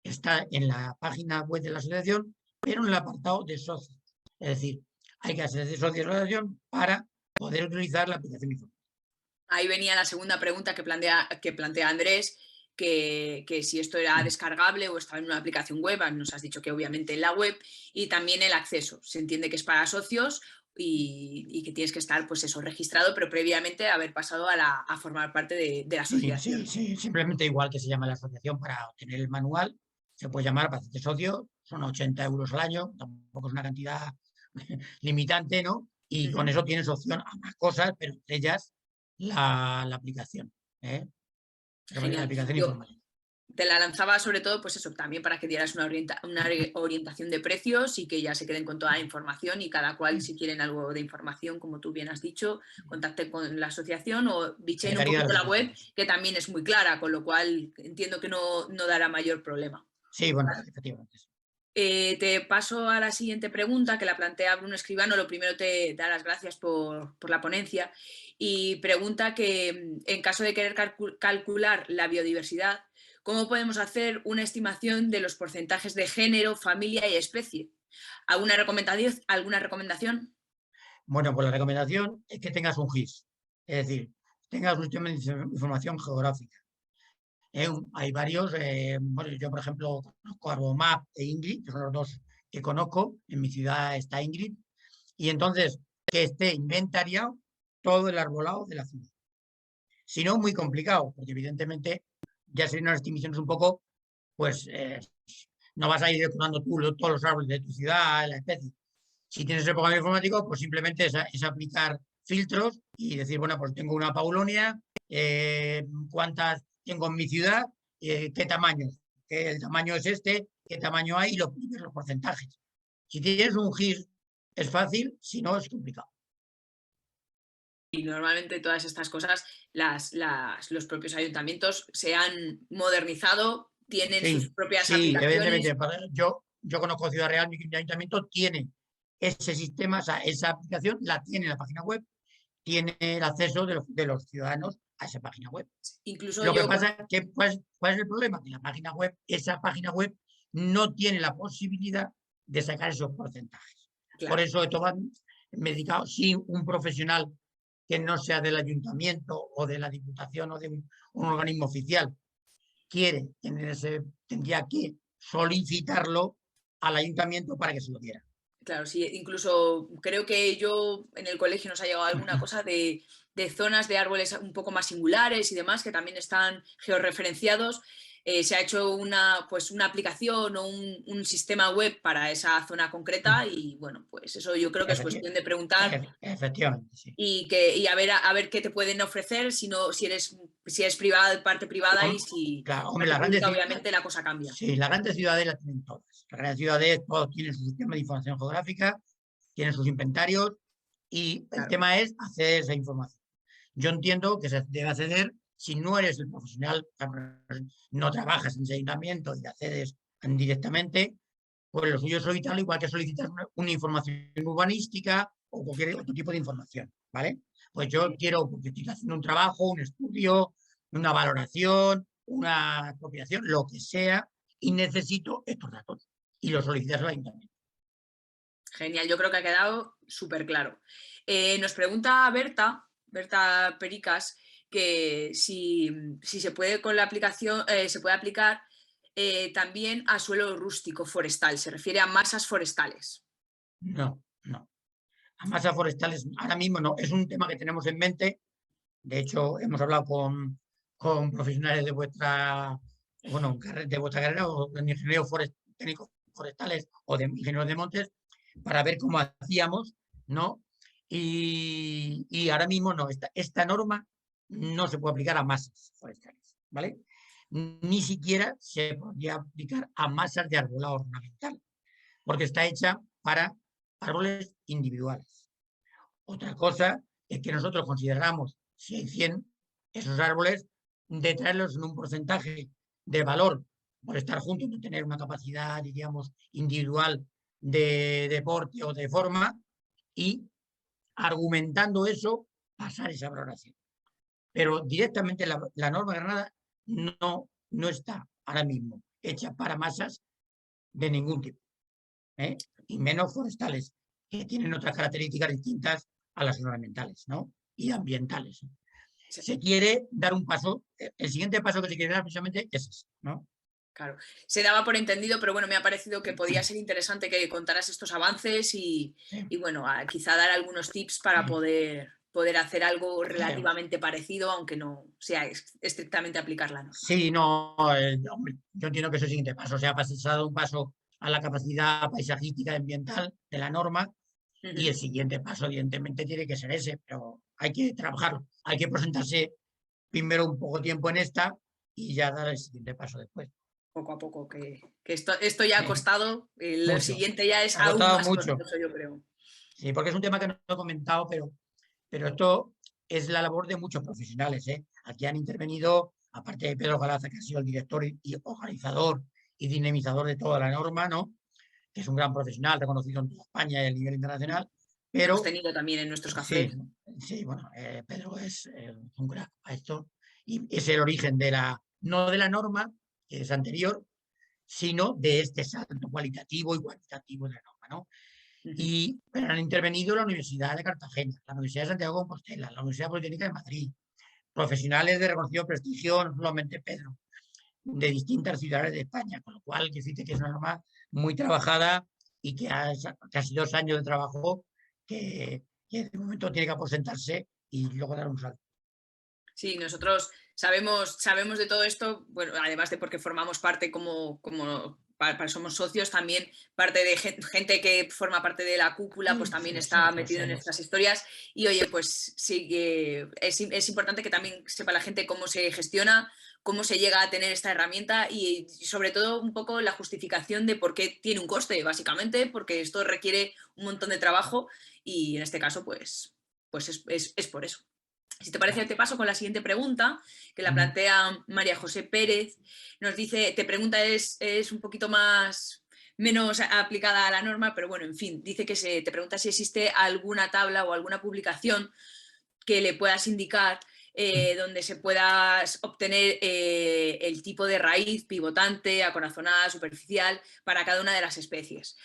está en la página web de la asociación, pero en el apartado de socios. Es decir, hay que hacer de socio de la asociación para poder utilizar la aplicación informática. Ahí venía la segunda pregunta que plantea Andrés, que si esto era descargable o estaba en una aplicación web. Nos has dicho que obviamente en la web, y también el acceso. Se entiende que es para socios y que tienes que estar, pues eso, registrado, pero previamente haber pasado a formar parte de la asociación. Sí, simplemente igual que se llama la asociación para obtener el manual, se puede llamar para hacerte socio, son 80 euros al año, tampoco es una cantidad limitante, ¿no? Y con eso tienes opción a más cosas, pero entre ellas la aplicación, ¿eh? La aplicación informática. Te la lanzaba sobre todo, pues eso, también para que dieras una orientación de precios y que ya se queden con toda la información, y cada cual, si quieren algo de información, como tú bien has dicho, contacten con la asociación o bichen un poquito la web, que también es muy clara, con lo cual entiendo que no dará mayor problema. Sí, bueno, efectivamente. Te paso a la siguiente pregunta, que la plantea Bruno Escribano. Lo primero, te da las gracias por la ponencia, y pregunta que en caso de querer calcular la biodiversidad, ¿cómo podemos hacer una estimación de los porcentajes de género, familia y especie? ¿Alguna recomendación? Bueno, pues la recomendación es que tengas un GIS, es decir, tengas un sistema de información geográfica. Hay varios, bueno, yo por ejemplo conozco Arbomap e Ingrid, que son los dos que conozco, en mi ciudad está Ingrid, y entonces que esté inventariado todo el arbolado de la ciudad. Si no, muy complicado, porque evidentemente ya serían unas estimaciones un poco, pues no vas a ir depurando tú todos los árboles de tu ciudad, la especie. Si tienes el programa informático, pues simplemente es aplicar filtros y decir, bueno, pues tengo una paulonia, cuántas tengo en mi ciudad, qué tamaño, que el tamaño es este, qué tamaño hay, y los porcentajes. Si tienes un GIS es fácil, si no es complicado. Y normalmente todas estas cosas los propios ayuntamientos se han modernizado, tienen sus propias aplicaciones. Evidentemente. Yo conozco Ciudad Real, mi ayuntamiento tiene ese sistema, o sea, esa aplicación la tiene en la página web, tiene el acceso de los ciudadanos a esa página web. Incluso lo que pasa es que, ¿cuál es el problema? Que la página web, esa página web no tiene la posibilidad de sacar esos porcentajes. Claro. Por eso me he dedicado, si un profesional que no sea del ayuntamiento o de la diputación o de un organismo oficial quiere tener tendría que solicitarlo al ayuntamiento para que se lo diera. Claro, sí, incluso creo que en el colegio nos ha llegado alguna cosa de zonas de árboles un poco más singulares y demás, que también están georreferenciados. Se ha hecho una aplicación o un sistema web para esa zona concreta, y bueno, pues eso yo creo que es cuestión de preguntar. Efectivamente, sí. Y a ver qué te pueden ofrecer si eres privada, parte privada, y si claro, obviamente la cosa cambia. Sí, las grandes ciudades las tienen todas. Las grandes ciudades todos tienen su sistema de información geográfica, tienen sus inventarios, y el tema es acceder a esa información. Yo entiendo que se debe acceder si no eres el profesional, no trabajas en ese ayuntamiento y accedes directamente, pues lo suyo es solicitarlo, igual que solicitas una información urbanística o cualquier otro tipo de información, ¿vale? Pues yo quiero, porque estoy haciendo un trabajo, un estudio, una valoración, una apropiación, lo que sea, y necesito estos datos, y los solicitas al ayuntamiento. Genial, yo creo que ha quedado súper claro. Nos pregunta Berta Pericas que si se puede con la aplicación, se puede aplicar también a suelo rústico forestal. Se refiere a masas forestales. No. A masas forestales ahora mismo no. Es un tema que tenemos en mente. De hecho, hemos hablado con profesionales de vuestra carrera, o de ingenieros técnicos forestales o de ingenieros de montes, para ver cómo hacíamos, ¿no? Y ahora mismo no, esta norma no se puede aplicar a masas forestales, ¿vale? Ni siquiera se podría aplicar a masas de arbolado ornamental, porque está hecha para árboles individuales. Otra cosa es que nosotros consideramos, si hay 100, esos árboles, de traerlos en un porcentaje de valor por estar juntos, no tener una capacidad, diríamos, individual de deporte o de forma, y argumentando eso, pasar esa valoración. Pero directamente la norma de Granada no está ahora mismo hecha para masas de ningún tipo, ¿eh? Y menos forestales, que tienen otras características distintas a las ornamentales, ¿no? Y ambientales. Se quiere dar un paso, el siguiente paso que se quiere dar precisamente es ese, ¿no? Claro, se daba por entendido, pero bueno, me ha parecido que podía ser interesante que contaras estos avances y bueno, quizá dar algunos tips para poder hacer algo relativamente parecido, aunque no sea estrictamente aplicar la norma. Sí, no, yo entiendo que es el siguiente paso, se ha dado un paso a la capacidad paisajística y ambiental de la norma, y el siguiente paso evidentemente tiene que ser ese, pero hay que trabajarlo, hay que presentarse primero un poco tiempo en esta y ya dar el siguiente paso después. Poco a poco, que esto ya ha costado, lo siguiente ya es ha aún costado más mucho, costoso, yo creo. Sí, porque es un tema que no he comentado, pero esto es la labor de muchos profesionales, ¿eh? Aquí han intervenido, aparte de Pedro Galaza, que ha sido el director y organizador y dinamizador de toda la norma, ¿no? Que es un gran profesional reconocido en toda España y a nivel internacional. Pero hemos tenido también en nuestros cafés. Sí, bueno, Pedro es un crack a esto, y es el origen no de la norma, que es anterior, sino de este salto cualitativo y cuantitativo de la norma, ¿no? Pero han intervenido la Universidad de Cartagena, la Universidad de Santiago de Compostela, la Universidad Politécnica de Madrid, profesionales de reconocido prestigio, no solamente Pedro, de distintas ciudades de España, con lo cual que es una norma muy trabajada y que ha casi 2 años de trabajo que de momento tiene que aposentarse y luego dar un salto. Sí, nosotros sabemos de todo esto, bueno, además de porque formamos parte somos socios, también parte de gente que forma parte de la cúpula, pues también está metido en estas historias. Y oye, pues sí, es importante que también sepa la gente cómo se gestiona, cómo se llega a tener esta herramienta y sobre todo un poco la justificación de por qué tiene un coste, básicamente, porque esto requiere un montón de trabajo y en este caso, pues es por eso. Si te parece, te paso con la siguiente pregunta, que la plantea María José Pérez. Nos dice, te pregunta, es un poquito menos aplicada a la norma, pero bueno, en fin, dice que te pregunta si existe alguna tabla o alguna publicación que le puedas indicar donde se pueda obtener el tipo de raíz pivotante, acorazonada, superficial, para cada una de las especies.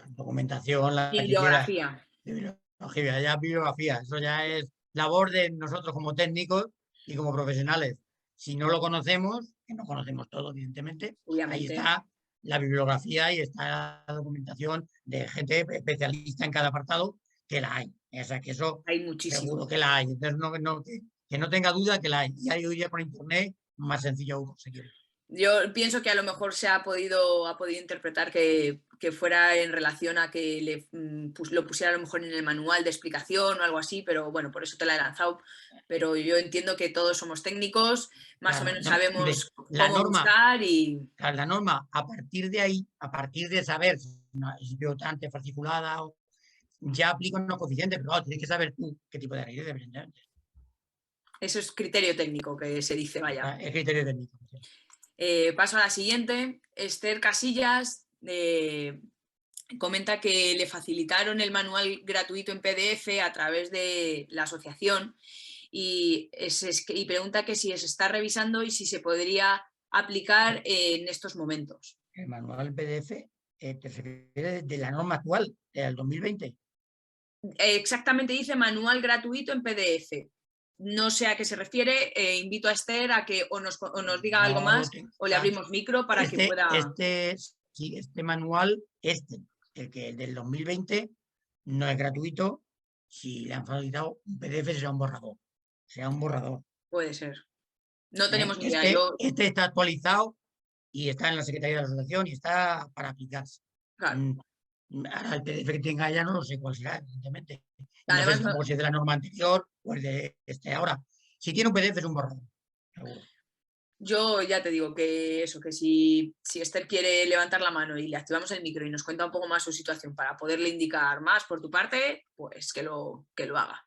Documentación, la bibliografía. Bibliografía, eso ya es labor de nosotros como técnicos y como profesionales. Si no lo conocemos, que no conocemos todo, evidentemente, ahí está la bibliografía y está la documentación de gente especialista en cada apartado, que la hay. O sea, que eso hay muchísimo. Seguro que la hay. Entonces, que no tenga duda que la hay. Y hay hoy día por internet, más sencillo aún conseguirlo. Yo pienso que a lo mejor se ha podido interpretar que fuera en relación a que lo pusiera a lo mejor en el manual de explicación o algo así, pero bueno, por eso te la he lanzado. Pero yo entiendo que todos somos técnicos, más o menos sabemos cómo buscar y... Claro, la norma, a partir de ahí, a partir de saber si es pivotante, fasciculada, ya aplica unos coeficientes, pero claro, tienes que saber tú qué tipo de raíz, evidentemente. Eso es criterio técnico, que se dice, vaya. Es criterio técnico. Paso a la siguiente. Esther Casillas comenta que le facilitaron el manual gratuito en PDF a través de la asociación y pregunta que si se está revisando y si se podría aplicar en estos momentos. El manual PDF te refiere de la norma actual, del 2020. Exactamente, dice manual gratuito en PDF. No sé a qué se refiere, invito a Esther a que o nos diga algo más o le abrimos micro para que pueda... Este manual, el del 2020, no es gratuito. Si le han facilitado un PDF será un borrador. Puede ser. No tenemos ni idea. Este está actualizado y está en la Secretaría de la Asociación y está para aplicarse. Claro. Ahora el PDF que tenga ya no lo sé cuál será, evidentemente. Además, No sé tampoco si es de la norma anterior o el de este ahora. Si tiene un PDF es un borrador, seguro. yo ya te digo que eso, que si Esther quiere levantar la mano y le activamos el micro y nos cuenta un poco más su situación para poderle indicar más por tu parte, pues que lo haga.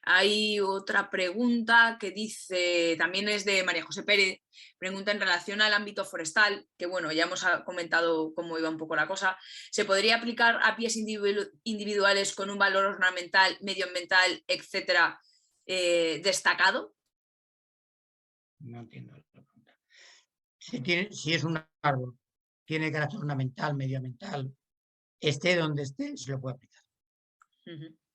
Hay otra pregunta que dice, también es de María José Pérez, pregunta en relación al ámbito forestal, que bueno, ya hemos comentado cómo iba un poco la cosa. ¿Se podría aplicar a pies individuales con un valor ornamental, medioambiental, etcétera, destacado? No entiendo la pregunta. Si es un árbol, tiene carácter ornamental, medioambiental, esté donde esté, se lo puede aplicar.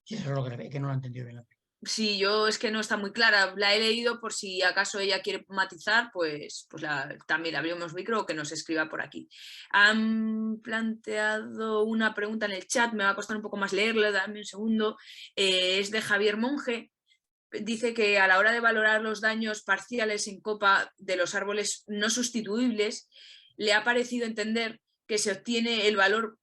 Si eso es lo que no lo he entendido bien la pregunta. Sí, yo es que no está muy clara, la he leído por si acaso ella quiere matizar, pues también abrimos micro o que nos escriba por aquí. Han planteado una pregunta en el chat, me va a costar un poco más leerla, dame un segundo, es de Javier Monge. Dice que a la hora de valorar los daños parciales en copa de los árboles no sustituibles, le ha parecido entender que se obtiene el valor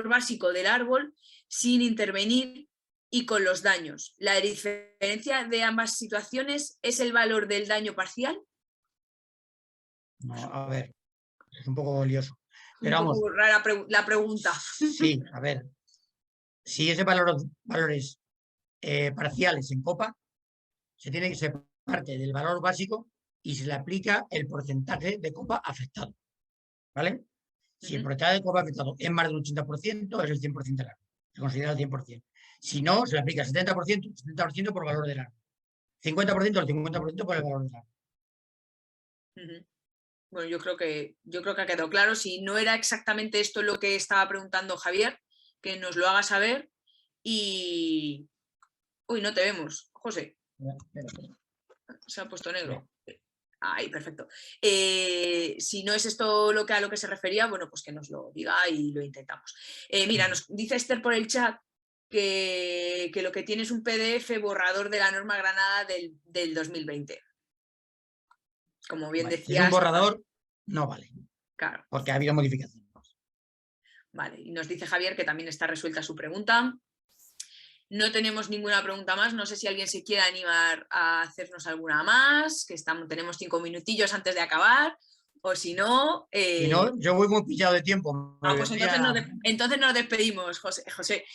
básico del árbol sin intervenir y con los daños. ¿La diferencia de ambas situaciones es el valor del daño parcial? No, a ver, es un poco lioso. Pero un poco rara la pregunta. Sí, a ver. Si ese valores parciales en copa, se tiene que separar parte del valor básico y se le aplica el porcentaje de copa afectado. ¿Vale? Si el porcentaje de copa afectado es más del 80%, es el 100% del árbol. Se considera el 100%. Si no, se le aplica el 70%, 70% por valor del árbol. 50%, el 50% por el valor del árbol. Bueno, yo creo que ha quedado claro. Si no era exactamente esto lo que estaba preguntando Javier, que nos lo haga saber. Y... Uy, no te vemos, José. Se ha puesto negro. Ahí, perfecto. Si no es esto a lo que se refería, bueno, pues que nos lo diga y lo intentamos. Mira, nos dice Esther por el chat que lo que tiene es un PDF borrador de la norma Granada del 2020. Como bien decías. Si es un borrador, no vale. Claro. Porque ha habido modificaciones. Vale, y nos dice Javier que también está resuelta su pregunta. No tenemos ninguna pregunta más. No sé si alguien se quiere animar a hacernos alguna más, que tenemos 5 minutillos antes de acabar, o si no... Si no, yo voy muy pillado de tiempo. Pues entonces nos despedimos, José.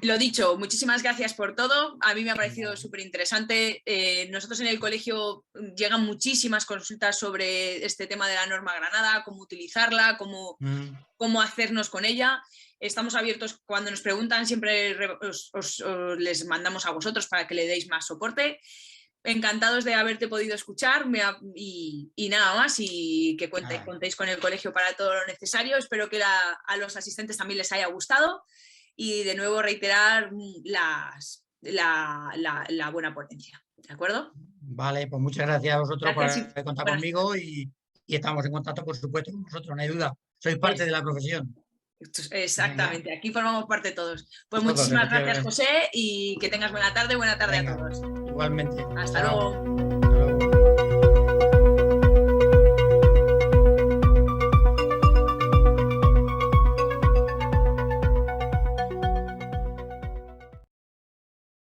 Lo dicho, muchísimas gracias por todo. A mí me ha parecido súper interesante. Nosotros en el colegio llegan muchísimas consultas sobre este tema de la norma Granada, cómo utilizarla, cómo hacernos con ella. Estamos abiertos, cuando nos preguntan siempre les mandamos a vosotros para que le deis más soporte. Encantados de haberte podido escuchar y nada más, y que contéis con el colegio para todo lo necesario. Espero que a los asistentes también les haya gustado y de nuevo reiterar la buena ponencia. ¿De acuerdo? Vale, pues muchas gracias a vosotros por contar conmigo y estamos en contacto, por supuesto, con vosotros, no hay duda. Sois parte de la profesión. Exactamente, aquí formamos parte todos. Pues muchísimas gracias, José, y que tengas buena tarde a todos. Igualmente. Hasta luego.